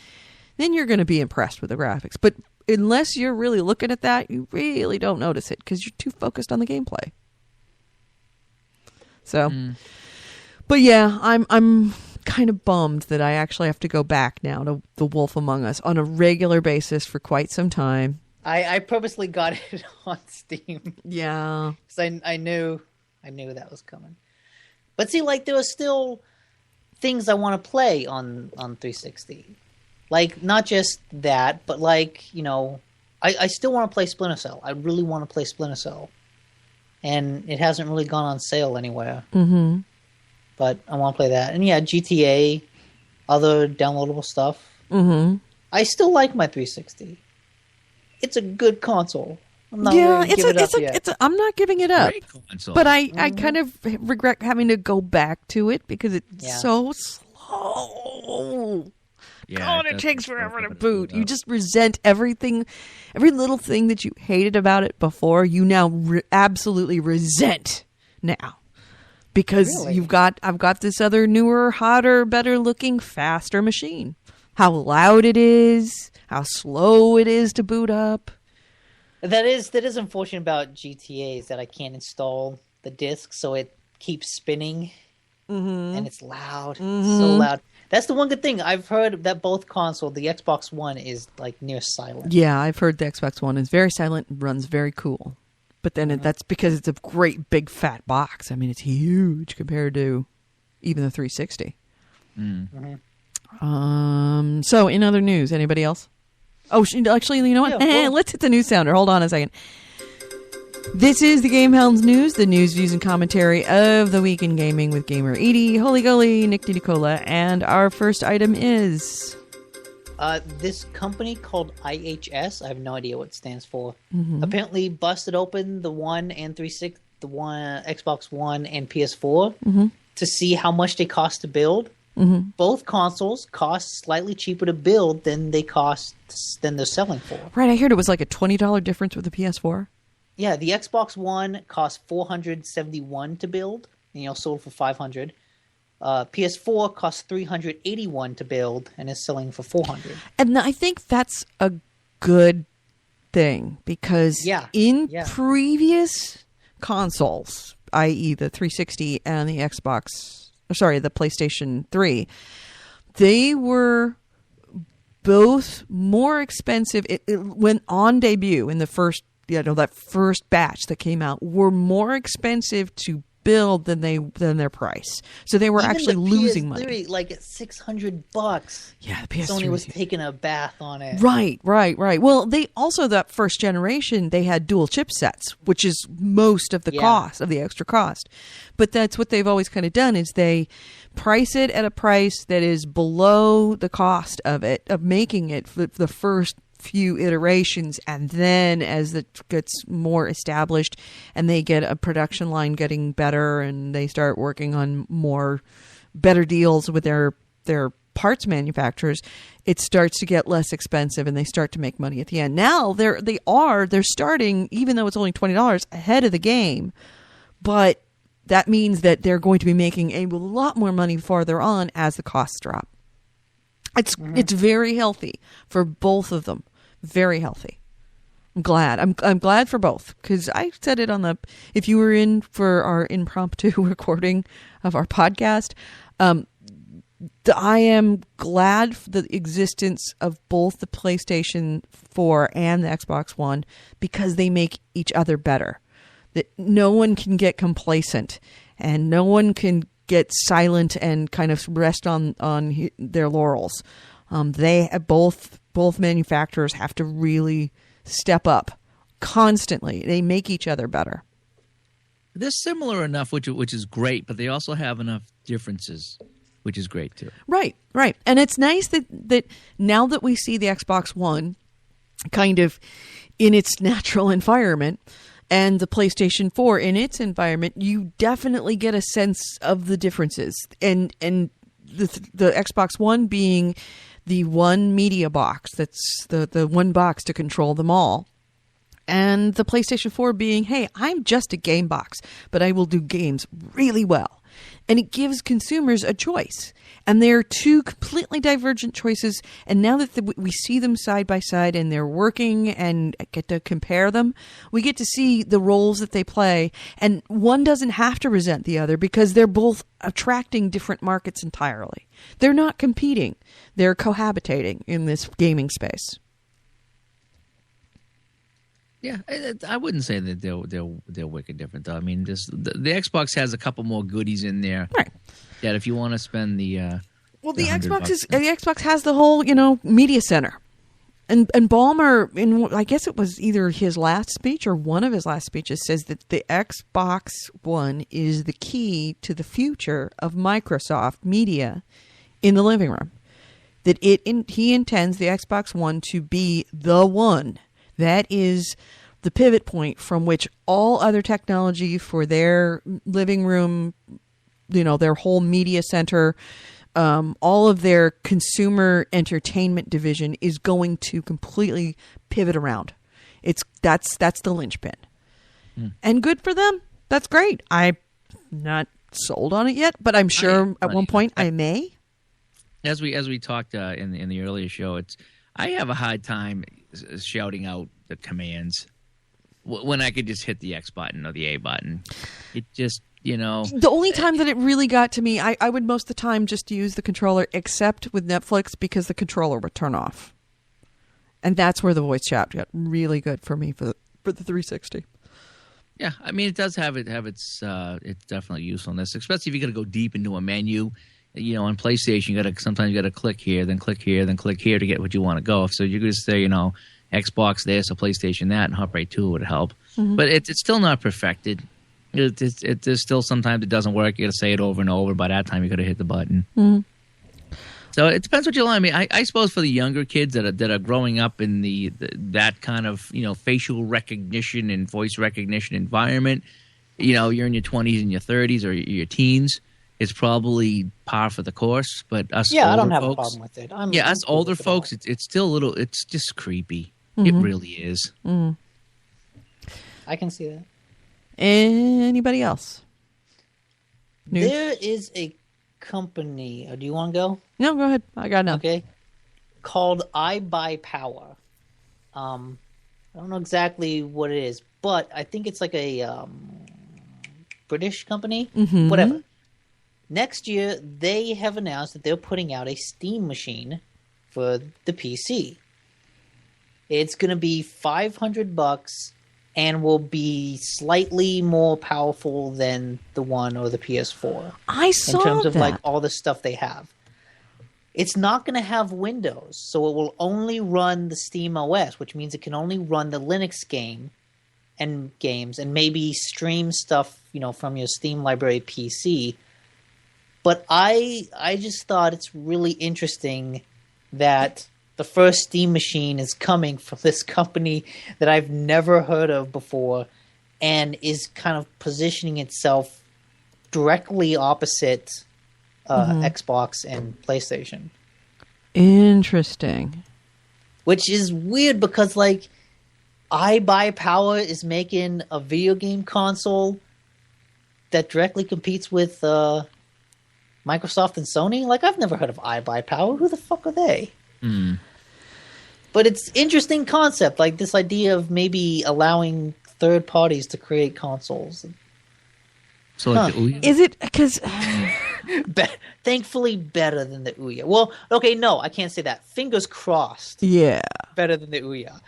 Speaker 1: Then you're going to be impressed with the graphics. But unless you're really looking at that, you really don't notice it because you're too focused on the gameplay. So, but yeah, I'm kind of bummed that I actually have to go back now to The Wolf Among Us on a regular basis for quite some time.
Speaker 3: I purposely got it on Steam.
Speaker 1: Yeah.
Speaker 3: Because I knew that was coming. But see, like, there are still things I want to play on 360. Like, not just that, but like, you know, I still want to play Splinter Cell. I really want to play Splinter Cell. And it hasn't really gone on sale anywhere.
Speaker 1: Mm-hmm.
Speaker 3: But I want to play that. And yeah, GTA, other downloadable stuff.
Speaker 1: Mm-hmm.
Speaker 3: I still like my 360. It's a good console. I'm not ready to give it up yet.
Speaker 1: I'm not giving it up.
Speaker 2: Great console.
Speaker 1: But I kind of regret having to go back to it because it's so slow.
Speaker 2: Yeah,
Speaker 1: God, it takes forever to boot. You just resent everything, every little thing that you hated about it before. You now absolutely resent now because I've got this other newer, hotter, better looking, faster machine. How loud it is, how slow it is to boot up.
Speaker 3: That is unfortunate about GTA is that I can't install the disc, so it keeps spinning, and it's loud, so loud. That's the one good thing. I've heard that both console, the Xbox One, is like near silent.
Speaker 1: Yeah, I've heard the Xbox One is very silent and runs very cool. But then that's because it's a great big fat box. I mean, it's huge compared to even the 360. So in other news, anybody else? Oh, actually, you know what?
Speaker 3: Yeah, well,
Speaker 1: let's hit the news sounder. Hold on a second. This is the Game Hounds News, the news, views, and commentary of the week in gaming with Gamer Edie, Holy Goly, Nick DiNicola, and our first item is...
Speaker 3: this company called IHS, I have no idea what it stands for, apparently busted open the One and 360, the one Xbox One and PS4 to see how much they cost to build. Both consoles cost slightly cheaper to build than they're selling for.
Speaker 1: Right, I heard it was like a $20 difference with the PS4.
Speaker 3: Yeah, the Xbox One cost $471 to build, and sold for $500. PS4 cost $381 to build, and is selling for $400.
Speaker 1: And I think that's a good thing because in previous consoles, i.e. the 360 and the the PlayStation 3, they were both more expensive. It went on debut in the first, that first batch that came out, were more expensive to build than their price. So they were actually losing
Speaker 3: PS3,
Speaker 1: money.
Speaker 3: Like at $600.
Speaker 1: Yeah, the PS3.
Speaker 3: Sony was taking a bath on it.
Speaker 1: Right. Well, they also, that first generation, they had dual chipsets, which is most of the cost of the extra cost. But that's what they've always kind of done, is they price it at a price that is below the cost of making it for the first few iterations, and then as it gets more established and they get a production line getting better and they start working on better deals with their parts manufacturers, it starts to get less expensive and they start to make money at the end. Now they're starting, even though it's only $20, ahead of the game, but that means that they're going to be making a lot more money farther on as the costs drop. It's very healthy for both of them. Very healthy. I'm glad. I'm glad for both, because I said it if you were in for our impromptu recording of our podcast, I am glad for the existence of both the PlayStation 4 and the Xbox One, because they make each other better. That no one can get complacent and no one can get silent and kind of rest on their laurels. They both manufacturers have to really step up constantly. They make each other better.
Speaker 2: They're similar enough, which is great, but they also have enough differences, which is great too.
Speaker 1: Right. And it's nice that now that we see the Xbox One kind of in its natural environment and the PlayStation 4 in its environment, you definitely get a sense of the differences. And the Xbox One being the one media box, that's the one box to control them all. And the PlayStation 4 being, hey, I'm just a game box, but I will do games really well. And it gives consumers a choice. And they're two completely divergent choices. And now that we see them side by side and they're working and get to compare them, we get to see the roles that they play. And one doesn't have to resent the other because they're both attracting different markets entirely. They're not competing. They're cohabitating in this gaming space.
Speaker 2: Yeah, I wouldn't say that they're wicked different though. I mean, the Xbox has a couple more goodies in there.
Speaker 1: Right.
Speaker 2: That if you want to spend the
Speaker 1: Xbox has the whole media center, and Ballmer, I guess it was either his last speech or one of his last speeches, says that the Xbox One is the key to the future of Microsoft media in the living room. That he intends the Xbox One to be the one. That is the pivot point from which all other technology for their living room, their whole media center, all of their consumer entertainment division is going to completely pivot around. That's the linchpin. And good for them. That's great. I'm not sold on it yet, but I'm sure at one point I may.
Speaker 2: As we talked in the earlier show, I have a hard time shouting out the commands when I could just hit the X button or the A button. It just, The only time that it really got to me, I would most of the time just use the controller, except with Netflix, because the controller would turn off. And that's where the voice chat got really good for me for the 360. Yeah, I mean, it does have its definitely usefulness, especially if you got to go deep into a menu. On PlayStation, sometimes you got to click here, then click here, then click here to get what you want to go. So you could just say, Xbox this, a PlayStation that, and hop right to it would help. But it's still not perfected. There's still sometimes it doesn't work. You got to say it over and over. By that time, you got to hit the button. So it depends what you like. I mean, I suppose for the younger kids that are growing up in that kind of facial recognition and voice recognition environment, you're in your 20s and your 30s or your teens. It's probably par for the course. But us,
Speaker 3: I don't
Speaker 2: older
Speaker 3: have
Speaker 2: folks,
Speaker 3: a problem with it.
Speaker 2: us older folks, it's still a little. It's just creepy. It really is.
Speaker 3: I can see that.
Speaker 1: Anybody else? News?
Speaker 3: There is a company. Do you want to go?
Speaker 1: No, go ahead. I got enough.
Speaker 3: Okay. Called I Buy Power. I don't know exactly what it is, but I think it's like a British company. Whatever. Next year, they have announced that they're putting out a Steam machine for the PC. It's going to be $500 and will be slightly more powerful than the One or the PS4.
Speaker 1: I saw
Speaker 3: in terms of
Speaker 1: that.
Speaker 3: like all the stuff they have. It's not going to have Windows, so it will only run the Steam OS, which means it can only run the Linux games and maybe stream stuff, from your Steam library PC. But I just thought it's really interesting that the first Steam machine is coming from this company that I've never heard of before and is kind of positioning itself directly opposite Xbox and PlayStation.
Speaker 1: Interesting.
Speaker 3: Which is weird because, like, I Buy Power is making a video game console that directly competes with Microsoft and Sony. Like, I've never heard of I Buy Power. Who the fuck are they? But it's interesting concept, like this idea of maybe allowing third parties to create consoles.
Speaker 2: So like the Ouya?
Speaker 1: Is it because
Speaker 3: thankfully better than the Ouya? Well, okay, no, I can't say that. Fingers crossed.
Speaker 1: Yeah.
Speaker 3: Better than the Ouya.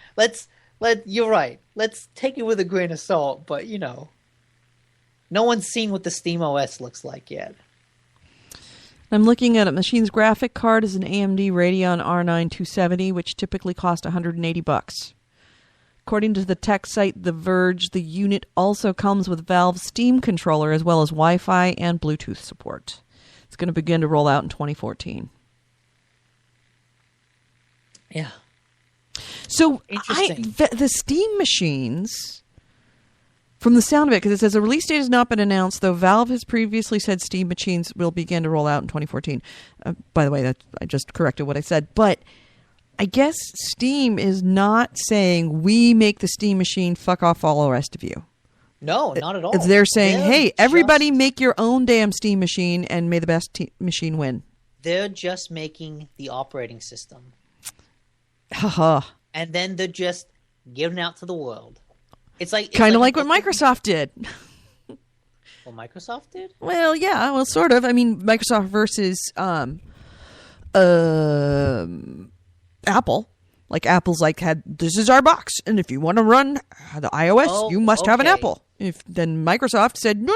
Speaker 3: You're right. Let's take it with a grain of salt, but no one's seen what the Steam OS looks like yet.
Speaker 1: I'm looking at it. Machine's graphic card is an AMD Radeon R9 270, which typically cost $180. According to the tech site The Verge, the unit also comes with Valve's Steam controller as well as Wi-Fi and Bluetooth support. It's going to begin to roll out in 2014.
Speaker 3: Yeah.
Speaker 1: So
Speaker 3: Interesting.
Speaker 1: the Steam machines, from the sound of it, because it says a release date has not been announced, though Valve has previously said Steam machines will begin to roll out in 2014. By the way, I just corrected what I said. But I guess Steam is not saying we make the Steam machine, fuck off all the rest of you.
Speaker 3: No, not at all.
Speaker 1: They're saying, hey, everybody make your own damn Steam machine and may the best machine win.
Speaker 3: They're just making the operating system.
Speaker 1: Haha.
Speaker 3: And then they're just giving it out to the world. It's
Speaker 1: kind of like what Microsoft did.
Speaker 3: What Microsoft did?
Speaker 1: Well, yeah, sort of. I mean, Microsoft versus Apple. Like, Apple's this is our box, and if you want to run the iOS, you must have an Apple. Then Microsoft said, no.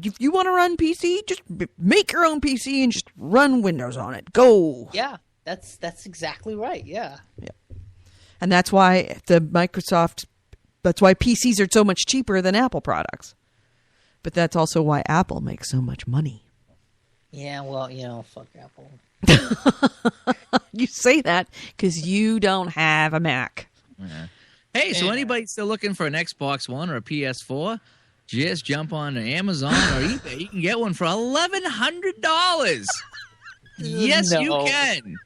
Speaker 1: If you want to run PC, just make your own PC and just run Windows on it. Go.
Speaker 3: Yeah, that's exactly right. Yeah.
Speaker 1: And that's why that's why PCs are so much cheaper than Apple products. But that's also why Apple makes so much money.
Speaker 3: Yeah, well, fuck Apple.
Speaker 1: You say that because you don't have a Mac.
Speaker 2: Yeah. Hey, so anybody still looking for an Xbox One or a PS4? Just jump on Amazon or eBay. You can get one for $1,100. Yes,
Speaker 3: No.
Speaker 2: you can.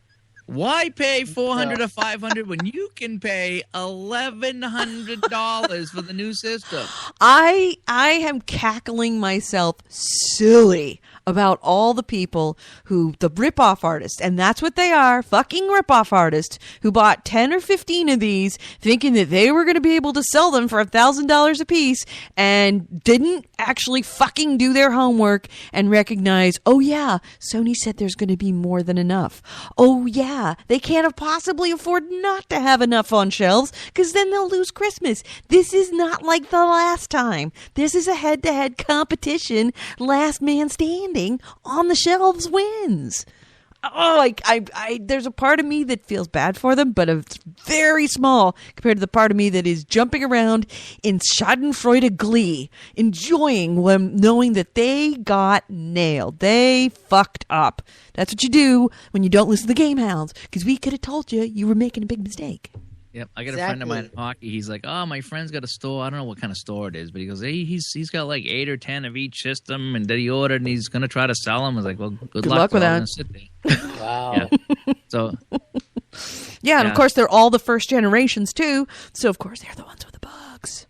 Speaker 2: Why pay $400 or $500 when you can pay $1,100 for the new system?
Speaker 1: I am cackling myself silly about all the people the rip-off artists, and that's what they are, fucking rip-off artists, who bought 10 or 15 of these thinking that they were going to be able to sell them for $1,000 a piece and didn't actually fucking do their homework and recognize, oh yeah, Sony said there's going to be more than enough. Oh yeah, they can't have possibly afford not to have enough on shelves because then they'll lose Christmas. This is not like the last time. This is a head-to-head competition. Last man standing on the shelves wins. there's a part of me that feels bad for them, but it's very small compared to the part of me that is jumping around in schadenfreude glee, enjoying them, knowing that they got nailed. They fucked up. That's what you do when you don't listen to the Game Hounds, because we could have told you were making a big mistake.
Speaker 2: Yep, I got a friend of mine in hockey. He's like, "Oh, my friend's got a store. I don't know what kind of store it is, but he goes, hey, he's got like 8 or 10 of each system, and that he ordered, and he's gonna try to sell them." I was like, "Well, good luck
Speaker 1: with that."
Speaker 2: Sit there.
Speaker 3: Wow.
Speaker 2: Yeah. So.
Speaker 1: Yeah, and of course they're all the first generations too. So of course they're the ones with the bugs.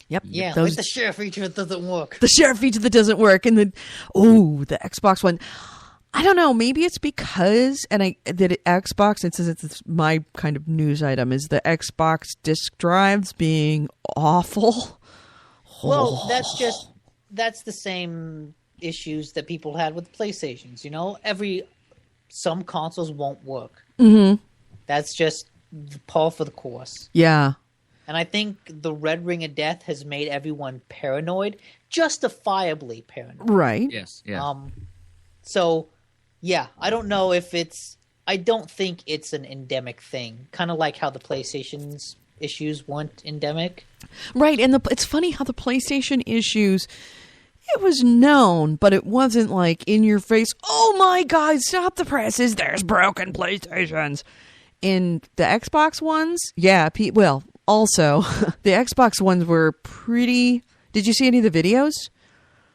Speaker 1: Yep.
Speaker 3: Yeah, like the share feature that doesn't work.
Speaker 1: The share feature that doesn't work, and the Xbox One. I don't know. Maybe it's because, Xbox. It's my kind of news item is the Xbox disk drives being awful.
Speaker 3: Well, that's the same issues that people had with PlayStations. You know, some consoles won't work.
Speaker 1: Mm-hmm.
Speaker 3: That's just par for the course.
Speaker 1: Yeah.
Speaker 3: And I think the Red Ring of Death has made everyone paranoid, justifiably paranoid.
Speaker 1: Right.
Speaker 2: Yes. Yeah.
Speaker 3: So. Yeah, I don't know if I don't think it's an endemic thing. Kind of like how the PlayStation's issues weren't endemic.
Speaker 1: Right, and it's funny how the PlayStation issues, it was known, but it wasn't like in your face, oh my God, stop the presses, there's broken PlayStations. In the Xbox ones, also, the Xbox ones were pretty... Did you see any of the videos?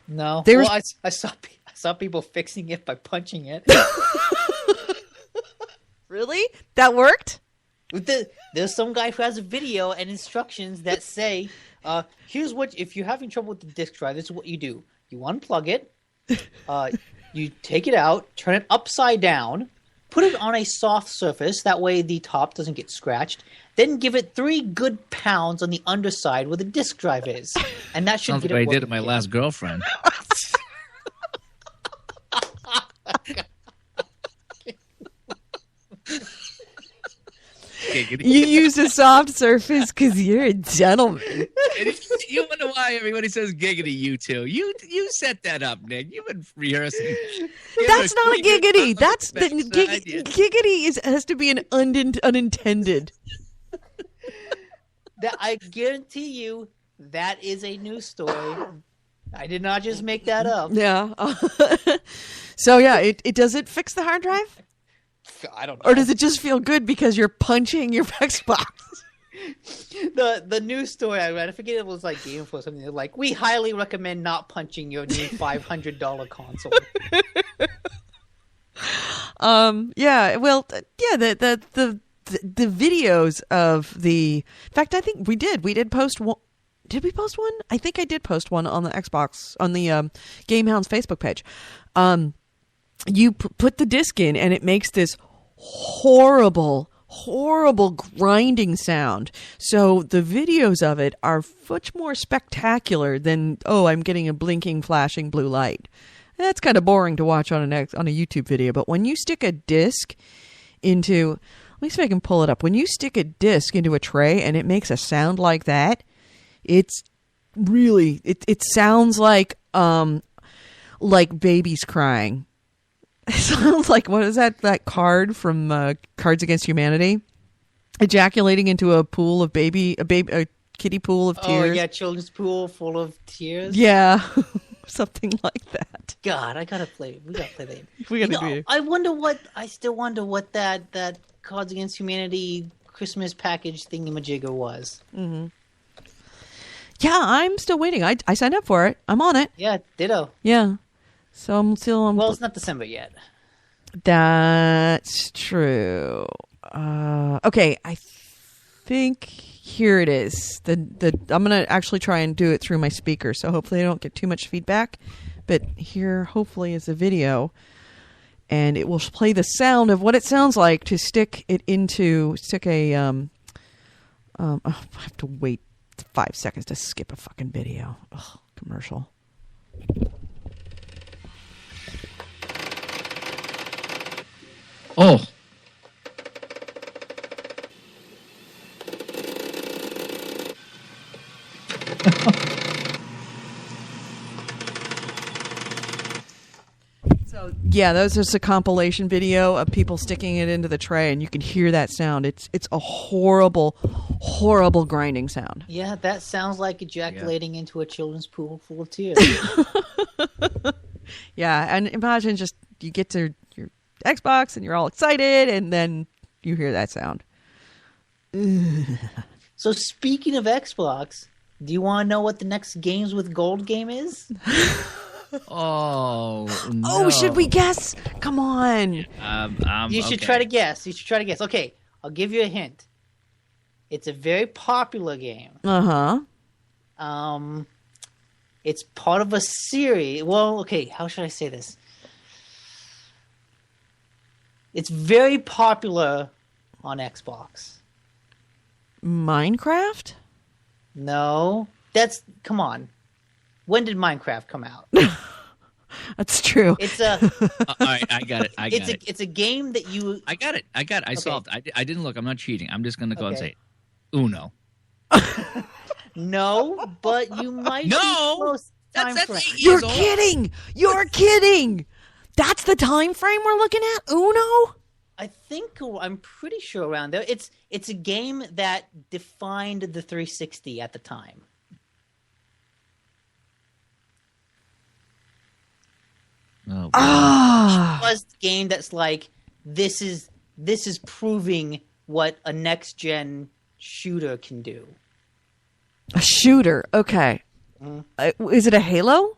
Speaker 3: No. I saw people fixing it by punching it.
Speaker 1: Really? That worked?
Speaker 3: There's some guy who has a video and instructions that say, here's what, if you're having trouble with the disk drive, this is what you do. You unplug it, you take it out, turn it upside down, put it on a soft surface, that way the top doesn't get scratched, then give it 3 good pounds on the underside where the disk drive is. And that should
Speaker 2: Sounds
Speaker 3: get
Speaker 2: like
Speaker 3: it
Speaker 2: I did to my
Speaker 3: again.
Speaker 2: last girlfriend.
Speaker 1: You used a soft surface because you're a gentleman.
Speaker 2: You wonder why everybody says giggity, you two. You set that up, Nick. You've been rehearsing.
Speaker 1: That's not a giggity. That's the giggity has to be an unintended.
Speaker 3: That I guarantee you that is a news story. I did not just make that up.
Speaker 1: Yeah. So yeah, it does it fix the hard drive?
Speaker 3: I don't know.
Speaker 1: Or does it just feel good because you're punching your Xbox?
Speaker 3: The news story I read, I forget it was like Game Info or something. They're like, we highly recommend not punching your new $500 console.
Speaker 1: Yeah. Well, yeah. The videos of the. In fact, I think we did post one. Did we post one? I think I did post one on the Xbox on the Game Hounds Facebook page. You put the disc in, and it makes this horrible grinding sound. So the videos of it are much more spectacular than, I'm getting a blinking, flashing blue light. That's kind of boring to watch on a YouTube video. But when you stick a disc into, let me see if I can pull it up. When you stick a disc into a tray and it makes a sound like that, it's really, it sounds like babies crying. It sounds like, what is that card from Cards Against Humanity? Ejaculating into a pool of a kiddie pool of tears.
Speaker 3: Oh, yeah, children's pool full of tears.
Speaker 1: Yeah, something like that.
Speaker 3: God, we gotta play that.
Speaker 1: We gotta do it.
Speaker 3: I still wonder what that Cards Against Humanity Christmas package thingamajigger was.
Speaker 1: Mm-hmm. Yeah, I'm still waiting. I signed up for it. I'm on it.
Speaker 3: Yeah, ditto.
Speaker 1: Yeah. So I'm still on.
Speaker 3: Well, it's not December yet.
Speaker 1: That's true. Okay, I think here it is. I'm gonna actually try and do it through my speaker, so hopefully I don't get too much feedback. But here, hopefully, is a video, and it will play the sound of what it sounds like to stick a. I have to wait 5 seconds to skip a fucking video. Ugh, commercial.
Speaker 2: Oh.
Speaker 1: Yeah, that was just a compilation video of people sticking it into the tray, and you can hear that sound. It's a horrible, horrible grinding sound.
Speaker 3: Yeah, that sounds like ejaculating into a children's pool full of tears.
Speaker 1: Yeah, and imagine just you get to your Xbox and you're all excited, and then you hear that sound.
Speaker 3: So speaking of Xbox, do you want to know what the next Games with Gold game is?
Speaker 2: Oh, no.
Speaker 1: Oh, should we guess? Come on.
Speaker 3: You should try to guess. Okay, I'll give you a hint. It's a very popular game.
Speaker 1: Uh-huh.
Speaker 3: It's part of a series. Well, okay, how should I say this? It's very popular on Xbox.
Speaker 1: Minecraft?
Speaker 3: No. Come on. When did Minecraft come out?
Speaker 1: That's true.
Speaker 3: It's a
Speaker 2: all right, I got it.
Speaker 3: It's a game that you
Speaker 2: I got it. I solved it. I didn't look. I'm not cheating. I'm just going to go and
Speaker 3: Okay.
Speaker 2: say it. Uno.
Speaker 3: No, but you might
Speaker 2: No!
Speaker 3: be close. Time
Speaker 2: That's
Speaker 3: frame.
Speaker 2: 8 years
Speaker 1: You're
Speaker 2: old.
Speaker 1: kidding. You're kidding. That's the time frame we're looking at? Uno?
Speaker 3: I'm pretty sure around there. It's a game that defined the 360 at the time.
Speaker 2: Oh,
Speaker 1: Ah.
Speaker 3: It was the game that's like this is proving what a next gen shooter can do.
Speaker 1: A shooter. Okay. Is it a Halo?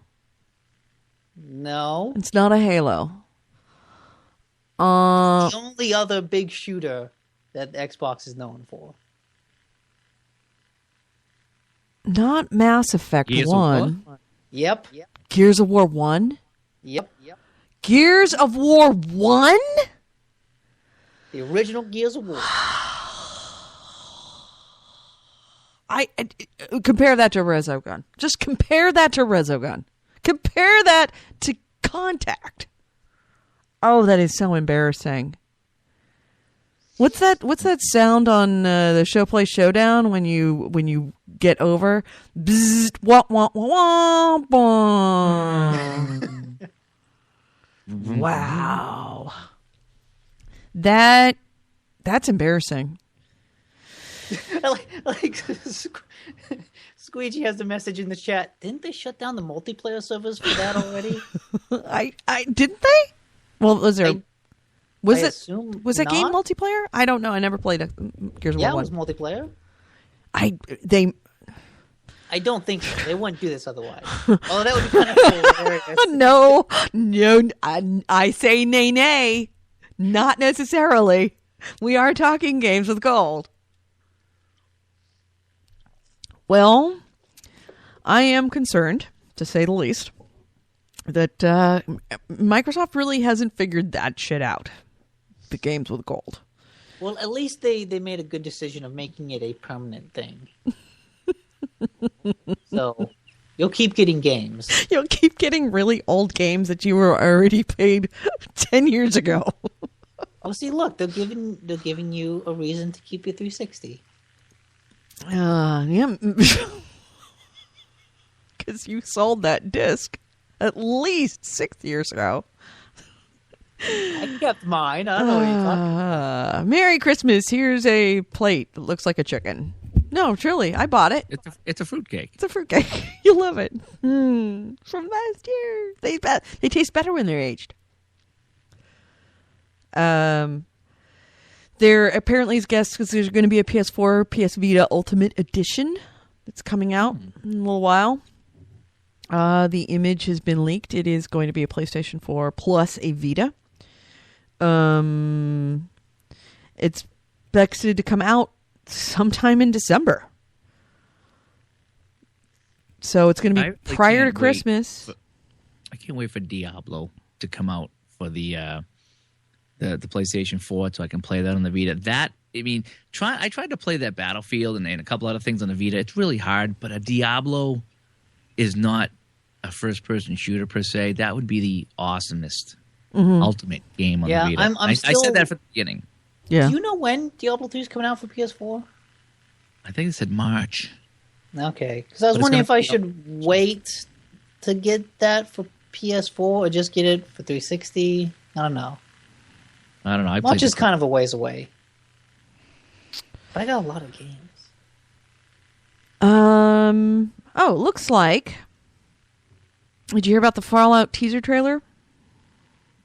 Speaker 3: No.
Speaker 1: It's not a Halo.
Speaker 3: The only other big shooter that Xbox is known for.
Speaker 1: Not Mass Effect
Speaker 2: Gears of
Speaker 1: 1.
Speaker 3: Yep.
Speaker 1: Gears of War 1?
Speaker 3: Yep.
Speaker 1: Gears of War 1?
Speaker 3: The original Gears of War.
Speaker 1: I compare that to Resogun. Just compare that to Resogun. Compare that to Contact. Oh, that is so embarrassing. What's that sound on the Show Play Showdown when you get over? Bzzzt, wah, wah, wah, wah, wah. Wow. That's embarrassing.
Speaker 3: like Squeegee has the message in the chat. Didn't they shut down the multiplayer servers for that already?
Speaker 1: I didn't they? Well, was there? Was
Speaker 3: I
Speaker 1: it?
Speaker 3: assume
Speaker 1: Was that game
Speaker 3: not.
Speaker 1: multiplayer? I don't know. I never played Gears of
Speaker 3: Yeah, it
Speaker 1: War
Speaker 3: was
Speaker 1: 1.
Speaker 3: multiplayer.
Speaker 1: They
Speaker 3: I don't think so. They wouldn't do this otherwise. Oh, that would be kind of hilarious.
Speaker 1: no. I say nay. Not necessarily. We are talking games with gold. Well, I am concerned, to say the least, that Microsoft really hasn't figured that shit out. The games with gold.
Speaker 3: Well, at least they made a good decision of making it a permanent thing. So you'll keep getting games.
Speaker 1: You'll keep getting really old games that you were already paid 10 years ago.
Speaker 3: Well, see, look, they're giving you a reason to keep your 360.
Speaker 1: Yeah. Because you sold that disc at least 6 years ago.
Speaker 3: I kept mine. I don't know what you're talking about.
Speaker 1: Merry Christmas. Here's a plate that looks like a chicken. No, truly, I bought it.
Speaker 2: It's a fruitcake.
Speaker 1: It's a fruitcake. You'll love it. From last year. They taste better when they're aged. There apparently is guessed because there's going to be a PS4, PS Vita Ultimate Edition that's coming out in a little while. The image has been leaked. It is going to be a PlayStation 4 plus a Vita. It's expected to come out sometime in December. So it's going to be
Speaker 2: really
Speaker 1: prior to
Speaker 2: can't wait
Speaker 1: Christmas.
Speaker 2: I can't wait for Diablo to come out for the PlayStation 4 so I can play that on the Vita. I tried to play that Battlefield and a couple other things on the Vita. It's really hard, but a Diablo is not a first-person shooter per se. That would be the awesomest ultimate game on the Vita.
Speaker 3: I
Speaker 2: said that from the beginning.
Speaker 1: Yeah.
Speaker 3: Do you know when Diablo 3 is coming out for PS4?
Speaker 2: I think it said March.
Speaker 3: Okay, because I was
Speaker 2: But it's
Speaker 3: wondering
Speaker 2: gonna
Speaker 3: if I
Speaker 2: be
Speaker 3: should wait to get that for PS4 or just get it for 360. I don't know. Launch is kind of a ways away. But I got a lot of games.
Speaker 1: Oh, looks like. Did you hear about the Fallout teaser trailer?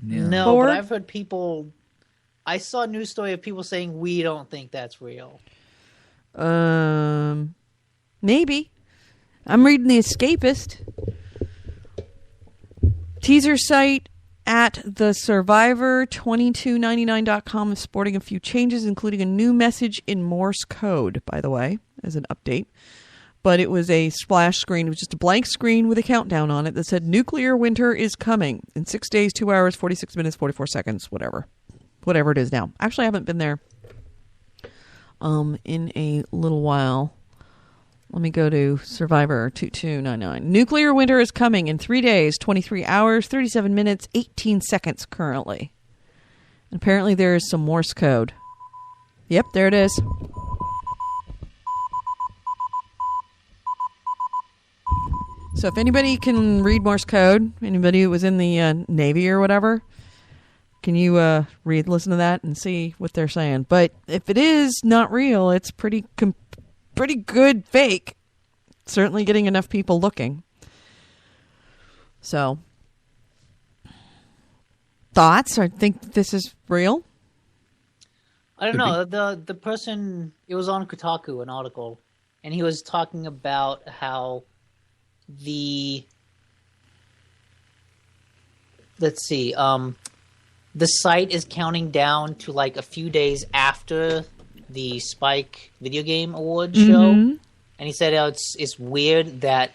Speaker 3: No, but I've heard people. I saw a news story of people saying we don't think that's real.
Speaker 1: Maybe. I'm reading The Escapist. Teaser site at the Survivor2299.com is sporting a few changes, including a new message in Morse code, by the way, as an update. But it was a splash screen. It was just a blank screen with a countdown on it that said, nuclear winter is coming in 6 days, 2 hours, 46 minutes, 44 seconds, whatever. Whatever it is now. Actually, I haven't been there in a little while. Let me go to Survivor 2299. Nuclear winter is coming in 3 days, 23 hours, 37 minutes, 18 seconds currently. And apparently there is some Morse code. Yep, there it is. So if anybody can read Morse code, anybody who was in the Navy or whatever, can you listen to that and see what they're saying? But if it is not real, it's pretty good fake. Certainly getting enough people looking. So, thoughts? I think this is real.
Speaker 3: I don't know. The person, it was on Kotaku, an article, and he was talking about how the site is counting down to like a few days after the Spike video game award show, and he said it's weird that,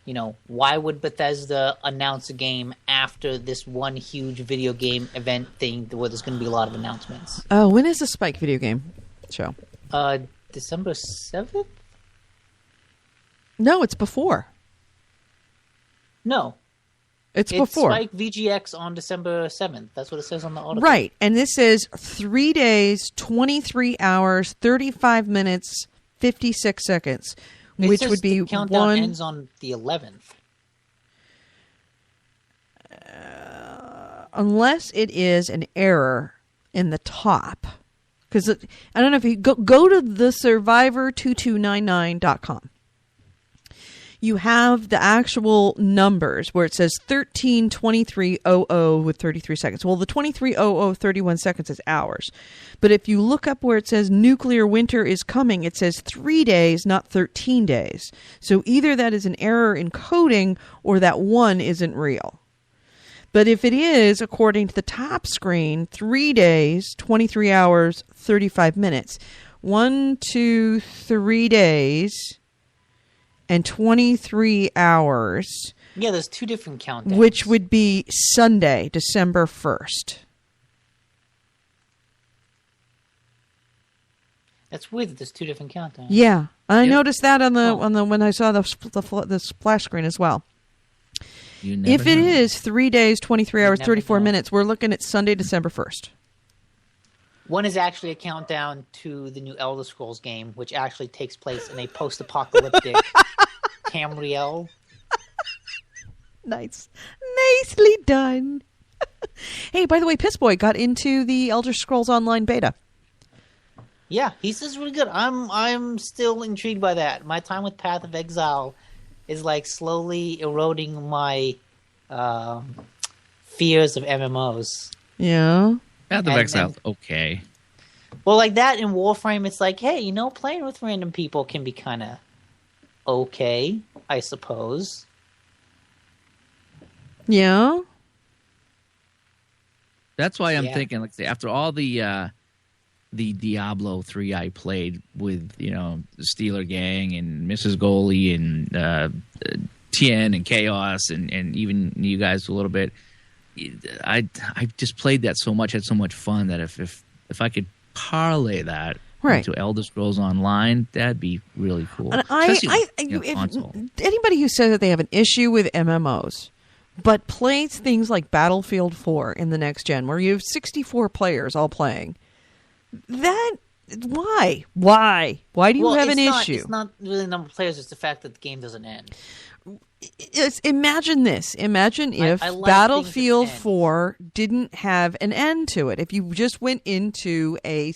Speaker 3: you know, why would Bethesda announce a game after this one huge video game event thing where there's going to be a lot of announcements.
Speaker 1: Oh, when is the Spike video game show?
Speaker 3: December 7th?
Speaker 1: No, it's before.
Speaker 3: No.
Speaker 1: It's before.
Speaker 3: Spike VGX on December 7th. That's what it says on the article.
Speaker 1: Right. And this is 3 days, 23 hours, 35 minutes, 56 seconds, which would be
Speaker 3: the countdown ends on the 11th.
Speaker 1: Unless it is an error in the top. Because I don't know if you go to the Survivor2299.com. You have the actual numbers where it says 13:23:00 with 33 seconds. Well, the 23:00 31 seconds is hours. But if you look up where it says nuclear winter is coming, it says 3 days, not 13 days. So either that is an error in coding or that one isn't real. But if it is, according to the top screen, 3 days, 23 hours, 35 minutes. 1, 2, 3 days and 23 hours.
Speaker 3: Yeah, there's two different countdowns.
Speaker 1: Which would be Sunday, December 1st.
Speaker 3: That's weird that there's two different countdowns.
Speaker 1: Yeah, I noticed that on the when I saw the splash screen as well. If it is 3 days, 23 hours, 34 minutes, we're looking at Sunday, December 1st.
Speaker 3: One is actually a countdown to the new Elder Scrolls game, which actually takes place in a post-apocalyptic Tamriel.
Speaker 1: Nice. Nicely done. Hey, by the way, Pissboy got into the Elder Scrolls Online beta.
Speaker 3: Yeah, he says really good. I'm still intrigued by that. My time with Path of Exile is like slowly eroding my fears of MMOs.
Speaker 1: Yeah.
Speaker 2: Path of Exile, okay.
Speaker 3: Well, like that in Warframe, it's like, hey, you know, playing with random people can be kind of okay, I suppose.
Speaker 1: Yeah.
Speaker 2: That's why I'm thinking, like, after all the Diablo 3 I played with, you know, the Steeler Gang and Mrs. Goalie and Tien and Chaos and even you guys a little bit. I just played that so much, had so much fun that if I could parlay that into Elder Scrolls Online, that'd be really cool.
Speaker 1: And anybody who says that they have an issue with MMOs, but plays things like Battlefield 4 in the next gen, where you have 64 players all playing, why do you have an issue?
Speaker 3: It's not really the number of players; it's the fact that the game doesn't end.
Speaker 1: imagine this. Imagine if
Speaker 3: I like
Speaker 1: Battlefield
Speaker 3: things with
Speaker 1: 4 didn't have an end to it. If you just went into a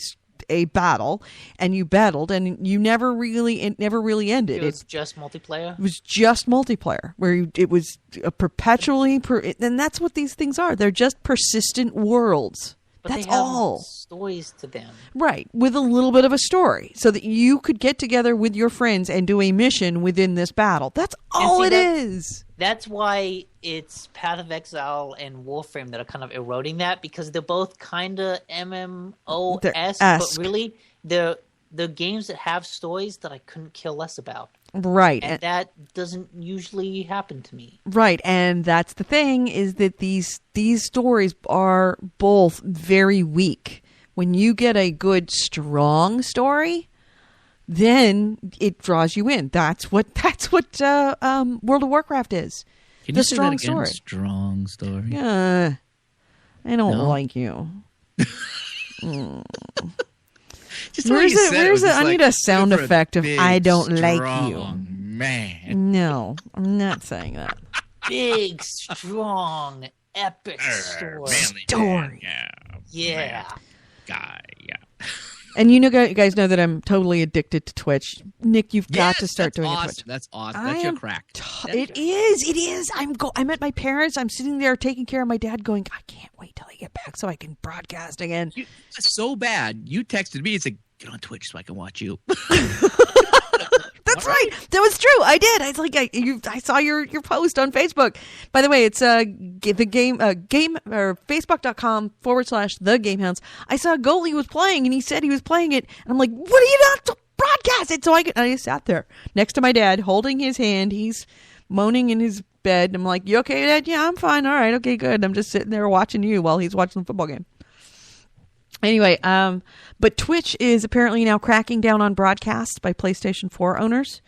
Speaker 1: battle and you battled and it never really ended.
Speaker 3: It was just multiplayer.
Speaker 1: It was just multiplayer where it was a perpetually and that's what these things are. They're just persistent worlds.
Speaker 3: But
Speaker 1: That's
Speaker 3: they have
Speaker 1: all.
Speaker 3: stories to them.
Speaker 1: Right, with a little bit of a story so that you could get together with your friends and do a mission within this battle. That's all it is.
Speaker 3: That's why it's Path of Exile and Warframe that are kind of eroding that, because they're both kind of MMO-esque, but really they're games that have stories that I couldn't care less about.
Speaker 1: Right.
Speaker 3: And that doesn't usually happen to me.
Speaker 1: Right, and that's the thing, is that these stories are both very weak. When you get a good, strong story, then it draws you in. That's what World of Warcraft is.
Speaker 2: Can
Speaker 1: the
Speaker 2: you say
Speaker 1: strong
Speaker 2: that again?
Speaker 1: story.
Speaker 2: Strong story.
Speaker 1: Yeah, I don't
Speaker 2: No?
Speaker 1: like you.
Speaker 2: Just the way
Speaker 1: Where's
Speaker 2: you
Speaker 1: it?
Speaker 2: said
Speaker 1: Where's
Speaker 2: was
Speaker 1: it?
Speaker 2: just
Speaker 1: I need a sound
Speaker 2: super
Speaker 1: effect of
Speaker 2: big,
Speaker 1: I don't like you.
Speaker 2: strong Man.
Speaker 1: No, I'm not saying that.
Speaker 3: Big, strong, epic story.
Speaker 1: Story.
Speaker 3: Yeah.
Speaker 2: Man. Guy, yeah.
Speaker 1: And you guys know that I'm totally addicted to Twitch. Nick, you've got to start doing
Speaker 2: awesome.
Speaker 1: a Twitch.
Speaker 2: That's awesome. That's your crack.
Speaker 1: It is. I'm at my parents. I'm sitting there taking care of my dad going, I can't wait till I get back so I can broadcast again.
Speaker 2: It's so bad. You texted me and said, get on Twitch so I can watch you.
Speaker 1: That's right. That was true. I did. I was like, I saw your post on Facebook. By the way, it's the game or Facebook.com/The Gamehounds. I saw Goalie was playing and he said he was playing it. And I'm like, what are you not to broadcast it? So I sat there next to my dad holding his hand. He's moaning in his bed. I'm like, you okay, Dad? Yeah, I'm fine. All right. Okay, good. I'm just sitting there watching you while he's watching the football game. Anyway, but Twitch is apparently now cracking down on broadcasts by PlayStation 4 owners,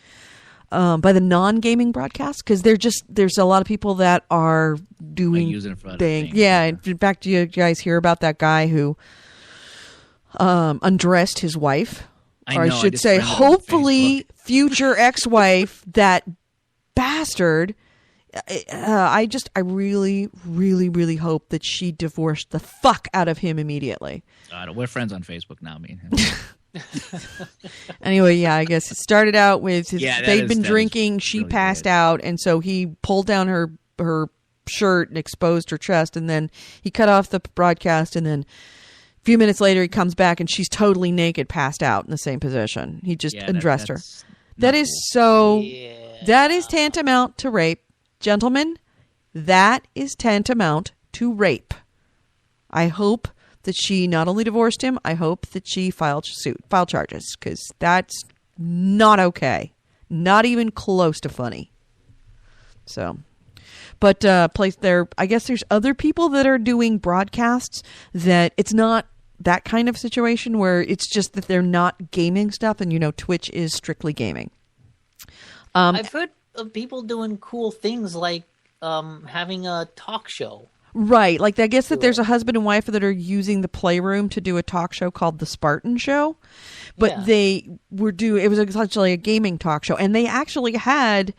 Speaker 1: by the non-gaming broadcasts, because there's a lot of people that are doing
Speaker 2: using it for other
Speaker 1: things.
Speaker 2: things.
Speaker 1: Yeah, in fact, do you guys hear about that guy who undressed his wife?
Speaker 2: I
Speaker 1: Or I
Speaker 2: know, I
Speaker 1: should
Speaker 2: just
Speaker 1: say,
Speaker 2: friended him on
Speaker 1: hopefully,
Speaker 2: Facebook.
Speaker 1: future ex-wife, that bastard. I really, really, really hope that she divorced the fuck out of him immediately.
Speaker 2: We're friends on Facebook now, me and him.
Speaker 1: Anyway, yeah, I guess it started out with they'd been
Speaker 2: that
Speaker 1: drinking,
Speaker 2: is
Speaker 1: she
Speaker 2: really
Speaker 1: passed
Speaker 2: weird.
Speaker 1: out, and so he pulled down her shirt and exposed her chest, and then he cut off the broadcast, and then a few minutes later he comes back and she's totally naked, passed out in the same position. He just undressed her. That is so...
Speaker 3: Yeah.
Speaker 1: That is tantamount to rape. Gentlemen, that is tantamount to rape. I hope that she not only divorced him, I hope that she filed charges, because that's not okay. Not even close to funny. So, but I guess there's other people that are doing broadcasts that it's not that kind of situation where it's just that they're not gaming stuff, and Twitch is strictly gaming.
Speaker 3: I've heard of people doing cool things like having a talk show.
Speaker 1: Right. Like, I guess that there's a husband and wife that are using the Playroom to do a talk show called The Spartan Show. But they were it was essentially a gaming talk show. And they actually had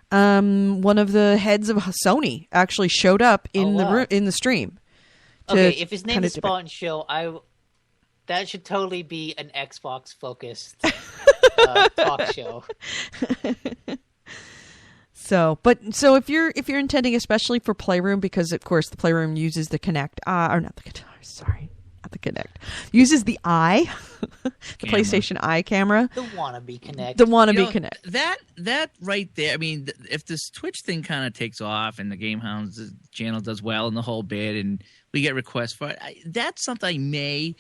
Speaker 1: one of the heads of Sony actually showed up in the stream.
Speaker 3: Okay, if his name is Spartan Show, that should totally be an Xbox focused talk show.
Speaker 1: So if you're intending, especially for Playroom, because of course the Playroom uses the Kinect, uses the Eye, the PlayStation Eye camera,
Speaker 3: the wannabe Kinect,
Speaker 1: Kinect.
Speaker 2: That right there. I mean, if this Twitch thing kind of takes off and the Gamehounds channel does well in the whole bit, and we get requests for it, that's something I may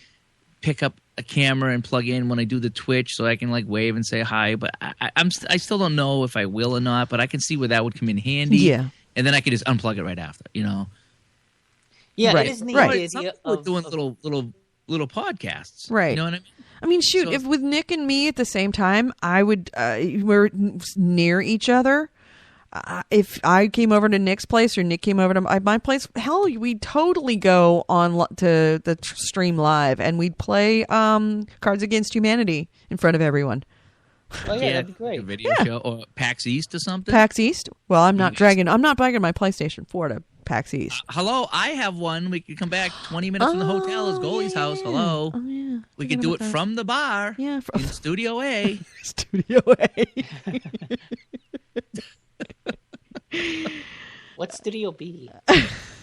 Speaker 2: pick up a camera and plug in when I do the Twitch, so I can wave and say hi. But I still don't know if I will or not. But I can see where that would come in handy.
Speaker 1: Yeah,
Speaker 2: and then I can just unplug it right after.
Speaker 3: Yeah,
Speaker 1: right.
Speaker 3: it is neat.
Speaker 1: Right.
Speaker 2: Some people are doing little podcasts.
Speaker 1: Right.
Speaker 2: You know what I mean?
Speaker 1: I mean, shoot, if with Nick and me at the same time, I would we're near each other. If I came over to Nick's place or Nick came over to my place, hell, we'd totally go on to the stream live and we'd play Cards Against Humanity in front of everyone.
Speaker 3: Oh yeah, that'd be great.
Speaker 2: A video show or PAX East or something.
Speaker 1: PAX East. Well, I'm not dragging my PlayStation 4 to PAX East.
Speaker 2: Hello, I have one. We could come back 20 minutes from the hotel. Is Goalie's house. Hello.
Speaker 1: Oh yeah.
Speaker 2: We could do it from the bar.
Speaker 1: Yeah,
Speaker 2: in Studio A.
Speaker 1: Studio A.
Speaker 3: What's Studio B?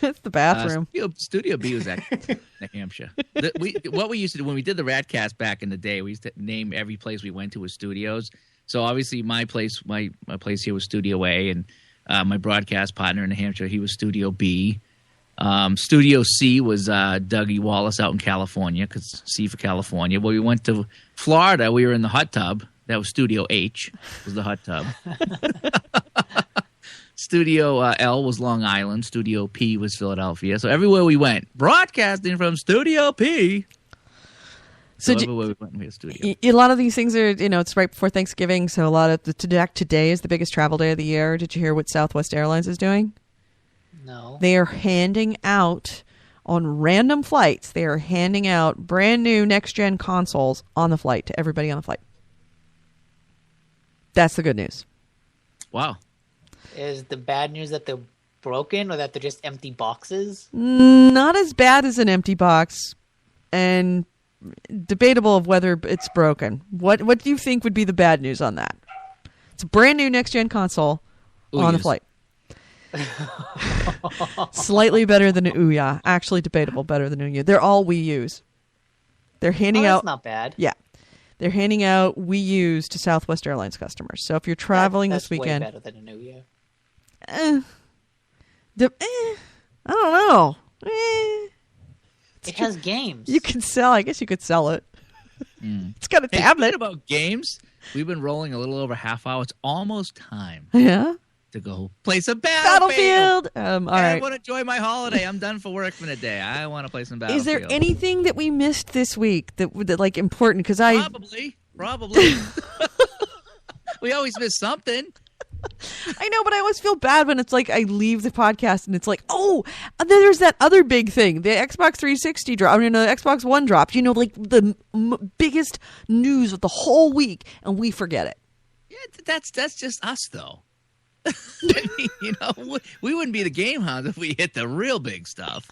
Speaker 1: It's the bathroom.
Speaker 2: Studio B was at New Hampshire. What we used to do when we did the Radcast back in the day, we used to name every place we went to as studios. So obviously my place here was Studio A, and my broadcast partner in New Hampshire, he was Studio B. Studio C was Dougie Wallace out in California, because C for California. When we went to Florida, we were in the hot tub. That was Studio H, was the hot tub. Studio L was Long Island. Studio P was Philadelphia. So everywhere we went, broadcasting from Studio P. So everywhere we went, we had a studio.
Speaker 1: A lot of these things are, it's right before Thanksgiving, so a lot of today is the biggest travel day of the year. Did you hear what Southwest Airlines is doing?
Speaker 3: No.
Speaker 1: They are handing out, on random flights, they are handing out brand new next-gen consoles on the flight to everybody on the flight. That's the good news.
Speaker 2: Wow.
Speaker 3: Is the bad news that they're broken or that they're just empty boxes?
Speaker 1: Not as bad as an empty box, and debatable of whether it's broken. What do you think would be the bad news on that? It's a brand new next-gen console on the flight. Slightly better than an Ouya. Actually debatable better than an Ouya. They're all Wii U's. They're handing out...
Speaker 3: That's not bad.
Speaker 1: Yeah. They're handing out Wii U's to Southwest Airlines customers. So if you're traveling this weekend...
Speaker 3: That's way better than an Ouya.
Speaker 1: I don't know.
Speaker 3: It has games.
Speaker 1: You can sell. I guess you could sell it. It's got a tablet.
Speaker 2: About games, we've been rolling a little over half hour. It's almost time.
Speaker 1: Yeah.
Speaker 2: To go play some
Speaker 1: Battlefield. All right.
Speaker 2: I want to enjoy my holiday. I'm done for work for the day. I want to play some Battlefield.
Speaker 1: Is there anything that we missed this week that like important? Because
Speaker 2: probably. We always miss something.
Speaker 1: I know, but I always feel bad when it's like I leave the podcast and it's like, oh, and then there's that other big thing, the Xbox 360 drop. The Xbox One dropped. Like the biggest news of the whole week, and we forget it.
Speaker 2: Yeah, that's just us though. I mean, we wouldn't be the game hounds if we hit the real big stuff.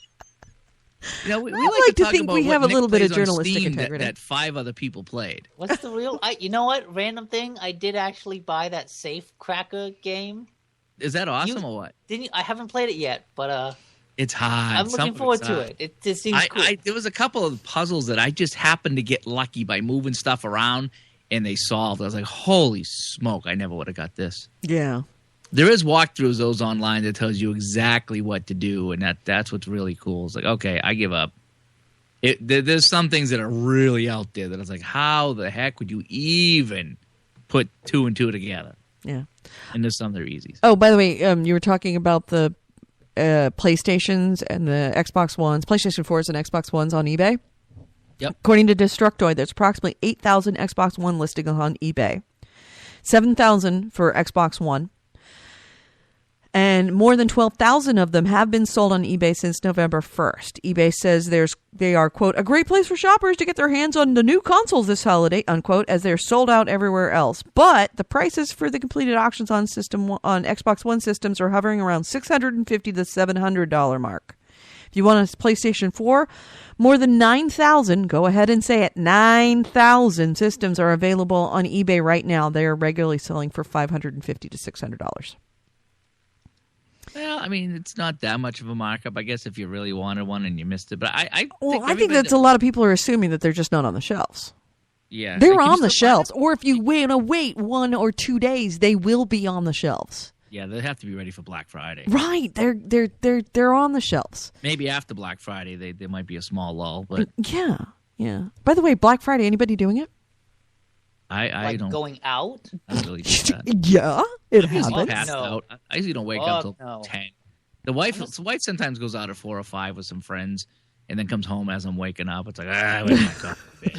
Speaker 2: We like to think
Speaker 1: we have a little bit of journalistic integrity
Speaker 2: that 5 other people played.
Speaker 3: What's the real? You know what? Random thing. I did actually buy that Safe Cracker game.
Speaker 2: Is that awesome or what?
Speaker 3: Didn't you? I haven't played it yet, but
Speaker 2: it's hot.
Speaker 3: I'm looking forward to it. It just seems cool.
Speaker 2: There was a couple of puzzles that I just happened to get lucky by moving stuff around, and they solved. I was like, holy smoke! I never would have got this.
Speaker 1: Yeah.
Speaker 2: There is walkthroughs those online that tells you exactly what to do, and that's what's really cool. It's like, okay, I give up. There's some things that are really out there that it's like, how the heck would you even put 2 and 2 together?
Speaker 1: Yeah.
Speaker 2: And there's some that are easy.
Speaker 1: Oh, by the way, you were talking about the PlayStations and the Xbox Ones, PlayStation 4s and Xbox Ones on eBay.
Speaker 2: Yep.
Speaker 1: According to Destructoid, there's approximately 8,000 Xbox One listings on eBay. 7,000 for Xbox One. And more than 12,000 of them have been sold on eBay since November 1st. eBay says they are, quote, a great place for shoppers to get their hands on the new consoles this holiday, unquote, as they're sold out everywhere else. But the prices for the completed auctions on Xbox One systems are hovering around $650 to $700 mark. If you want a PlayStation 4, more than 9,000, go ahead and say it, 9,000 systems are available on eBay right now. They are regularly selling for $550 to $600.
Speaker 2: Well, I mean, it's not that much of a markup, I guess, if you really wanted one and you missed it. But I
Speaker 1: think that's a lot of people are assuming that they're just not on the shelves.
Speaker 2: Yeah,
Speaker 1: they're on the shelves. Or if you wait 1 or 2 days, they will be on the shelves.
Speaker 2: Yeah, they have to be ready for Black Friday.
Speaker 1: Right, they're on the shelves.
Speaker 2: Maybe after Black Friday, there might be a small lull, but
Speaker 1: yeah. By the way, Black Friday, anybody doing it?
Speaker 2: I don't
Speaker 3: going out.
Speaker 2: I don't really do that.
Speaker 1: Yeah, it happens.
Speaker 2: Out. I usually don't wake up till 10. The wife sometimes goes out at 4 or 5 with some friends, and then comes home as I'm waking up. It's like, where's my coffee?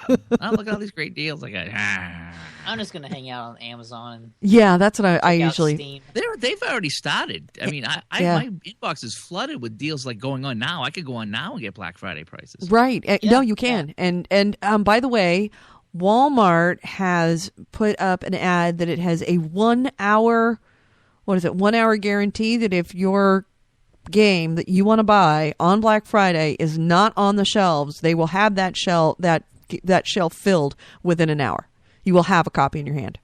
Speaker 2: Look at all these great deals. Like,
Speaker 3: I'm just gonna hang out on Amazon.
Speaker 1: Yeah, that's what I usually.
Speaker 3: Steam.
Speaker 2: They've already started. I mean, my inbox is flooded with deals like going on now. I could go on now and get Black Friday prices.
Speaker 1: Right? No, you can. And by the way, Walmart has put up an ad that it has a 1 hour, 1 hour guarantee that if your game that you want to buy on Black Friday is not on the shelves, they will have that shelf filled within an hour. You will have a copy in your hand.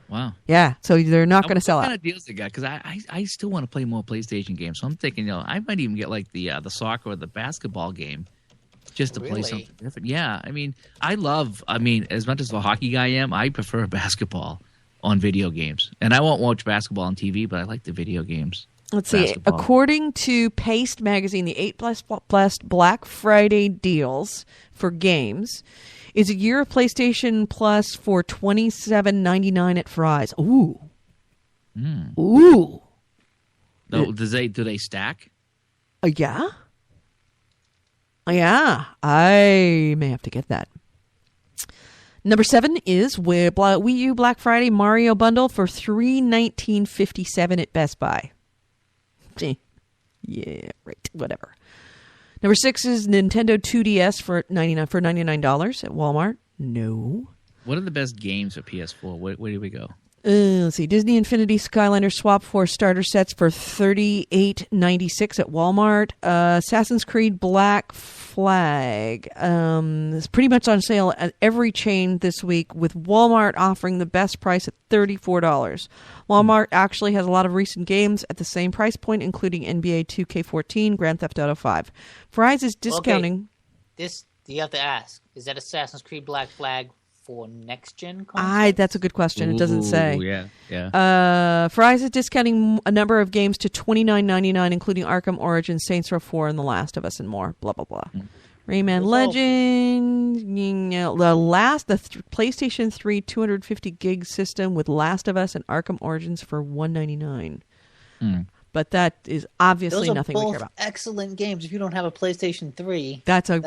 Speaker 2: Wow.
Speaker 1: Yeah, so they're not going to sell out.
Speaker 2: What kind of deals they got? Because I still want to play more PlayStation games. So I'm thinking, I might even get like the soccer or the basketball game just to play something different. Yeah, as much as a hockey guy I am, I prefer basketball on video games. And I won't watch basketball on TV, but I like the video games.
Speaker 1: Let's see. According to Paste Magazine, the 8 Best Black Friday deals for games is a year of PlayStation Plus for $27.99 at Fry's. Ooh. Ooh.
Speaker 2: Do they stack?
Speaker 1: Yeah. Yeah. I may have to get that. Number 7 is Wii U Black Friday Mario Bundle for $319.57 at Best Buy. Yeah, right. Whatever. Number 6 is Nintendo 2DS for $99 at Walmart. No.
Speaker 2: What are the best games for PS4? Where do we go?
Speaker 1: Let's see. Disney Infinity Skylander Swap Force starter sets for $38.96 at Walmart. Assassin's Creed Black Flag is pretty much on sale at every chain this week, with Walmart offering the best price at $34. Walmart actually has a lot of recent games at the same price point, including NBA 2K14, Grand Theft Auto 5. Fry's is discounting.
Speaker 3: Okay. You have to ask, is that Assassin's Creed Black Flag for next-gen consoles?
Speaker 1: That's a good question. It doesn't say.
Speaker 2: Yeah.
Speaker 1: Fry's is discounting a number of games to $29.99, including Arkham Origins, Saints Row 4, and The Last of Us, and more. Blah, blah, blah. Rayman Legends. The PlayStation 3 250 gig system with Last of Us and Arkham Origins for $199. But that is obviously nothing we care about.
Speaker 3: Excellent games. If you don't have a PlayStation 3,
Speaker 1: that's a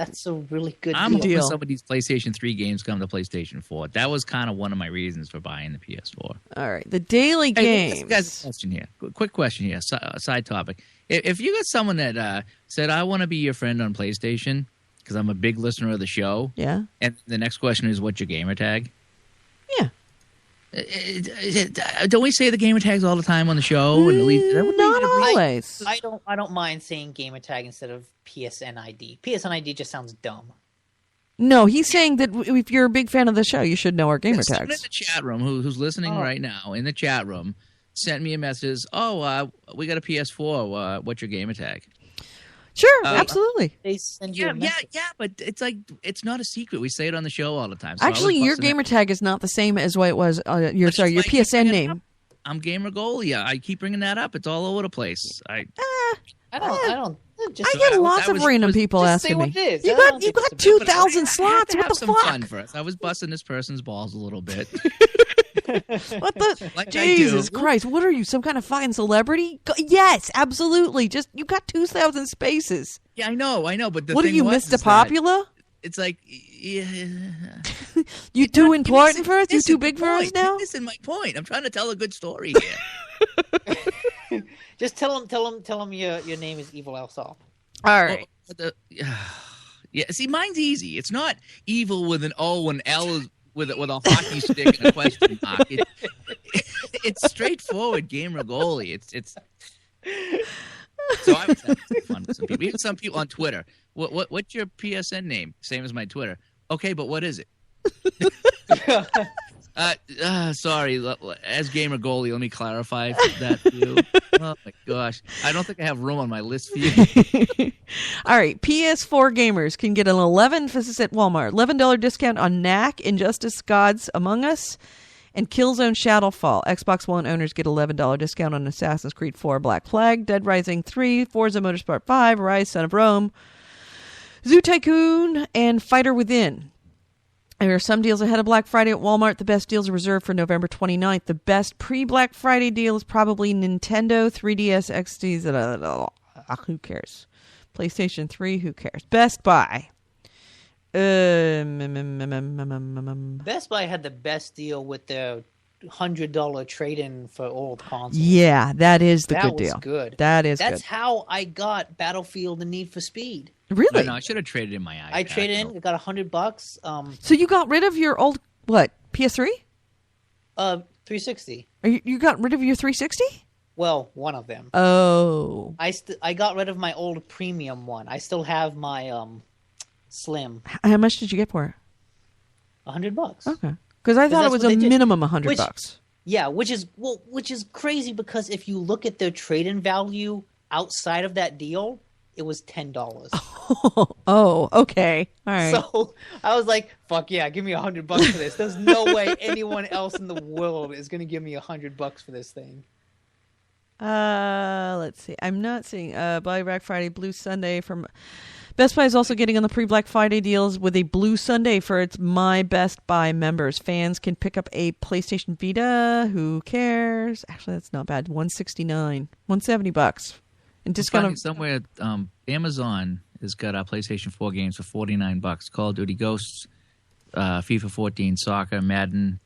Speaker 3: really good
Speaker 2: deal. I'm
Speaker 3: hoping
Speaker 2: some of these PlayStation 3 games come to PlayStation 4. That was kind of one of my reasons for buying the PS4.
Speaker 1: All right. The daily games.
Speaker 2: Guys, question here. Quick question here. Side topic. If you got someone that said, I want to be your friend on PlayStation because I'm a big listener of the show.
Speaker 1: Yeah.
Speaker 2: And the next question is, what's your gamer tag?
Speaker 1: Yeah.
Speaker 2: Don't we say the gamer tags all the time on the show? And
Speaker 1: not always.
Speaker 3: I don't mind saying gamer tag instead of PSN ID. PSN ID just sounds dumb.
Speaker 1: No, he's saying that if you're a big fan of the show, you should know our gamer tags.
Speaker 2: Someone in the chat room who's listening right now in the chat room sent me a message. We got a PS4. What's your gamer tag?
Speaker 1: Sure, absolutely.
Speaker 3: They send you a message.
Speaker 2: Yeah, but it's not a secret. We say it on the show all the time. So
Speaker 1: actually, your gamer tag is not the same as what it was. Your PSN name.
Speaker 2: I'm Gamer Goalie. I keep bringing that up. It's all over the place.
Speaker 3: I don't.
Speaker 1: I get lots of random people asking me. You got 2,000 slots. What the
Speaker 2: some
Speaker 1: fuck?
Speaker 2: Fun for us. I was busting this person's balls a little bit.
Speaker 1: What the? Like Jesus Christ! What are you, some kind of fucking celebrity? Yes, absolutely. Just you got 2,000 spaces.
Speaker 2: Yeah, I know. But the
Speaker 1: what
Speaker 2: thing
Speaker 1: are you, Mr. Popular?
Speaker 2: It's like,
Speaker 1: you too important for us? You too big for us now?
Speaker 2: This is my point. I'm trying to tell a good story here.
Speaker 3: Just tell him your name is Evil Alsop.
Speaker 1: All right.
Speaker 2: Yeah. See, mine's easy. It's not evil with an O and L with a hockey stick and a question mark. It's straightforward. Gamer Goalie. It's. So I was having fun with some people. Even some people on Twitter. What's your PSN name? Same as my Twitter. Okay, but what is it? Sorry. As Gamer Goalie, let me clarify that for you. Oh my gosh, I don't think I have room on my list for you.
Speaker 1: All right, PS4 gamers can get this is at Walmart, $11 discount on Knack, Injustice: Gods Among Us, and Killzone Shadowfall. Xbox One owners get $11 discount on Assassin's Creed 4 Black Flag, Dead Rising 3, Forza Motorsport 5, Rise Son of Rome, Zoo Tycoon, and Fighter Within. There are some deals ahead of Black Friday at Walmart. The best deals are reserved for November 29th. The best pre-Black Friday deal is probably Nintendo 3DS XDs. Who cares? PlayStation 3, who cares? Best Buy.
Speaker 3: Best Buy had the best deal with the $100 trade-in for old consoles.
Speaker 1: Yeah, that is the good deal.
Speaker 3: That was good.
Speaker 1: That's
Speaker 3: good. That's how I got Battlefield and Need for Speed.
Speaker 1: Really?
Speaker 2: No, I should have traded in my iPad.
Speaker 3: I traded in. I got $100.
Speaker 1: So you got rid of your old what, PS3?
Speaker 3: 360.
Speaker 1: You got rid of your 360?
Speaker 3: Well, one of them.
Speaker 1: Oh.
Speaker 3: I got rid of my old premium one. I still have my Slim.
Speaker 1: How much did you get for it?
Speaker 3: $100.
Speaker 1: Okay. Because I thought it was a minimum $100.
Speaker 3: Yeah, which is crazy because if you look at their trade-in value outside of that deal, it was $10.
Speaker 1: Oh, okay. All right.
Speaker 3: So I was like, "Fuck yeah, give me $100 for this." There's no way anyone else in the world is going to give me $100 for this thing.
Speaker 1: Let's see. I'm not seeing Black Friday Blue Sunday from Best Buy is also getting on the pre-Black Friday deals with a Blue Sunday for its My Best Buy members. Fans can pick up a PlayStation Vita. Who cares? Actually, that's not bad. $169, $170. And discount
Speaker 2: somewhere. Amazon has got our PlayStation 4 games for $49. Call of Duty Ghosts, FIFA 14, Soccer, Madden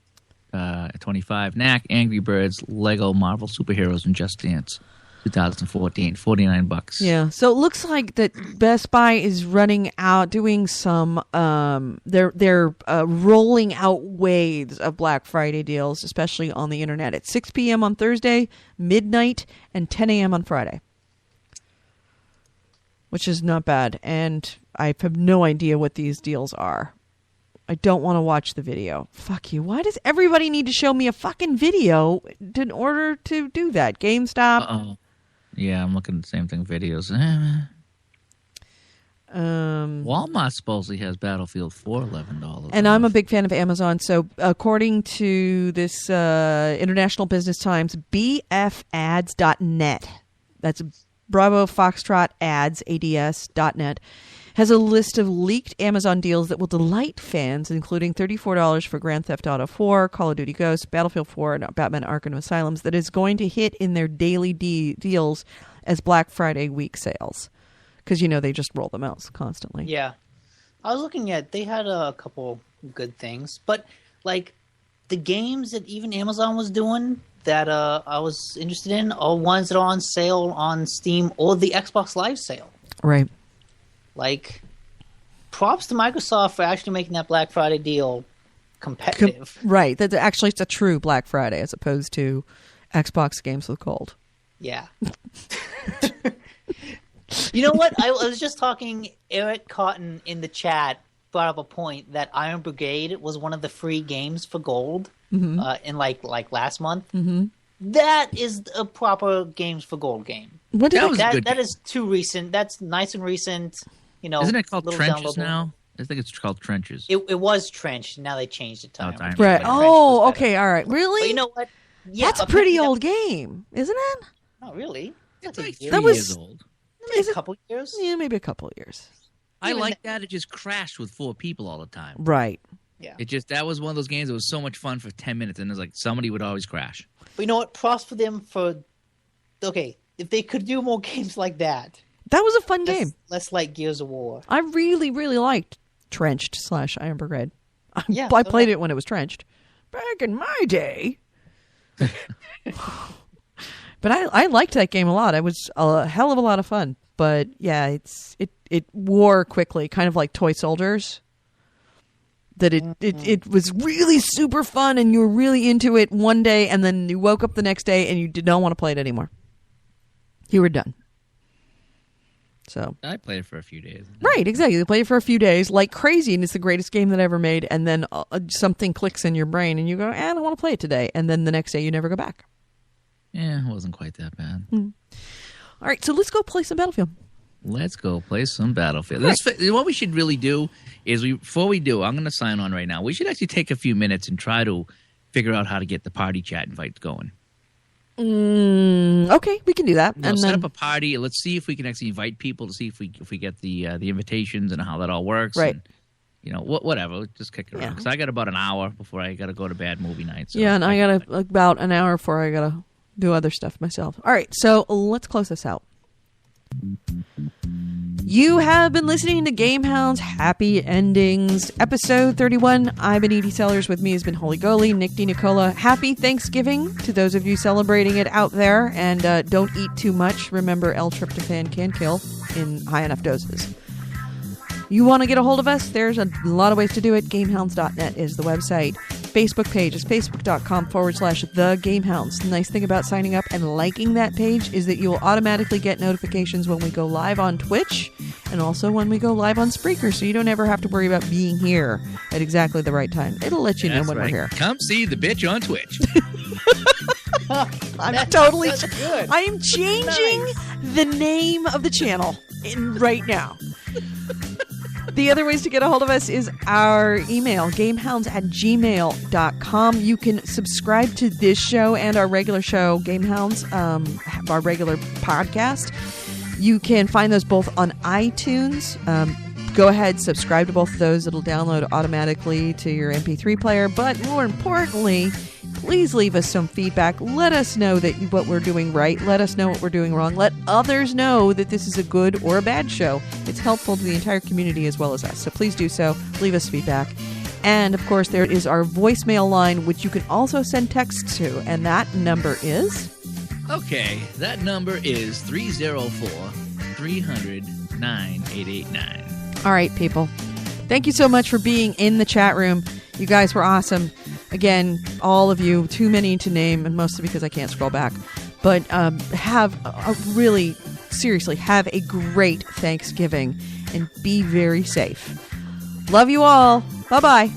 Speaker 2: 25, Knack, Angry Birds, Lego Marvel Superheroes, and Just Dance 2014, $49.
Speaker 1: Yeah, so it looks like that Best Buy is running out, doing some. They're rolling out waves of Black Friday deals, especially on the internet at 6 p.m. on Thursday, midnight, and 10 a.m. on Friday, which is not bad. And I have no idea what these deals are. I don't want to watch the video. Fuck you. Why does everybody need to show me a fucking video in order to do that? GameStop.
Speaker 2: Uh-oh. Yeah, I'm looking at the same thing. Videos. Walmart supposedly has Battlefield for $11.
Speaker 1: And I'm a big fan of Amazon. So according to this International Business Times, bfads.net, that's Bravo Foxtrot Ads, ADS.net, has a list of leaked Amazon deals that will delight fans, including $34 for Grand Theft Auto 4, Call of Duty Ghosts, Battlefield 4, and Batman Arkham Asylums that is going to hit in their daily deals as Black Friday week sales. Because, they just roll them out constantly.
Speaker 3: Yeah. I was looking at, they had a couple good things. But, like, the games that even Amazon was doing that I was interested in are ones that are on sale on Steam or the Xbox Live sale.
Speaker 1: Right.
Speaker 3: Like, props to Microsoft for actually making that Black Friday deal competitive.
Speaker 1: Right. That's actually, it's a true Black Friday as opposed to Xbox games with gold.
Speaker 3: Yeah. You know what? I was just talking, Eric Cotton in the chat brought up a point that Iron Brigade was one of the free games for gold in like last month. Mm-hmm. That is a proper games for gold game. That is too recent. That's nice and recent.
Speaker 2: Isn't it called Trenches now? I think it's called Trenches.
Speaker 3: It was Trench. Now they changed it.
Speaker 1: Right. Oh, okay. All right. Really?
Speaker 3: But you know what? Yeah,
Speaker 1: that's a pretty old game, isn't it?
Speaker 3: Not really.
Speaker 2: It's like 3 years old.
Speaker 3: Maybe a couple years?
Speaker 1: Yeah, maybe a couple of years.
Speaker 2: I like that. It just crashed with 4 people all the time.
Speaker 1: Right.
Speaker 3: Yeah.
Speaker 2: That was one of those games that was so much fun for 10 minutes, and it was like somebody would always crash.
Speaker 3: But you know what? Props for them for, if they could do more games like that.
Speaker 1: That was a fun game.
Speaker 3: Less like Gears of War.
Speaker 1: I really, really liked Trenched / Iron Brigade.
Speaker 3: Yeah,
Speaker 1: I played it when it was trenched. Back in my day. But I liked that game a lot. It was a hell of a lot of fun. But yeah, it wore quickly, kind of like Toy Soldiers. That it was really super fun and you were really into it one day and then you woke up the next day and you did not want to play it anymore. You were done. So
Speaker 2: I played it for a few days.
Speaker 1: Right, exactly. You play it for a few days like crazy and it's the greatest game that I ever made, and then something clicks in your brain and you go, I don't want to play it today, and then the next day you never go back.
Speaker 2: Yeah, it wasn't quite that bad.
Speaker 1: All right, so let's go play some Battlefield.
Speaker 2: Let's go play some Battlefield.
Speaker 1: Right.
Speaker 2: What we should really do is, before we do, I'm going to sign on right now. We should actually take a few minutes and try to figure out how to get the party chat invites going.
Speaker 1: Okay, we can do that.
Speaker 2: And set up a party. Let's see if we can actually invite people to see if we get the invitations and how that all works.
Speaker 1: Right.
Speaker 2: And, whatever. Just kick it around. Because I got about an hour before I got to go to bed movie night. So
Speaker 1: yeah, and I got about an hour before I got to do other stuff myself. All right, so let's close this out. You have been listening to Gamehound's Happy Endings, episode 31. I've been Edie Sellers. With me has been Holy Goalie, Nick DiNicola. Happy Thanksgiving to those of you celebrating it out there. And don't eat too much. Remember, L-tryptophan can kill in high enough doses. You want to get a hold of us? There's a lot of ways to do it. Gamehounds.net is the website. Facebook page is facebook.com/The Gamehounds. The nice thing about signing up and liking that page is that you will automatically get notifications when we go live on Twitch and also when we go live on Spreaker, so you don't ever have to worry about being here at exactly the right time. It'll let you know when we're here.
Speaker 2: Come see the bitch on Twitch.
Speaker 1: I am changing the name of the channel right now. The other ways to get a hold of us is our email, gamehounds@gmail.com. You can subscribe to this show and our regular show, Gamehounds, our regular podcast. You can find those both on iTunes. Go ahead, subscribe to both of those. It'll download automatically to your MP3 player. But more importantly, please leave us some feedback. Let us know that what we're doing right. Let us know what we're doing wrong. Let others know that this is a good or a bad show. It's helpful to the entire community as well as us. So please do so. Leave us feedback. And, of course, there is our voicemail line, which you can also send texts to. And that number is?
Speaker 2: Okay, that number is 304-300-9889.
Speaker 1: All right, people. Thank you so much for being in the chat room. You guys were awesome. Again, all of you, too many to name, and mostly because I can't scroll back. But seriously, have a great Thanksgiving and be very safe. Love you all. Bye-bye.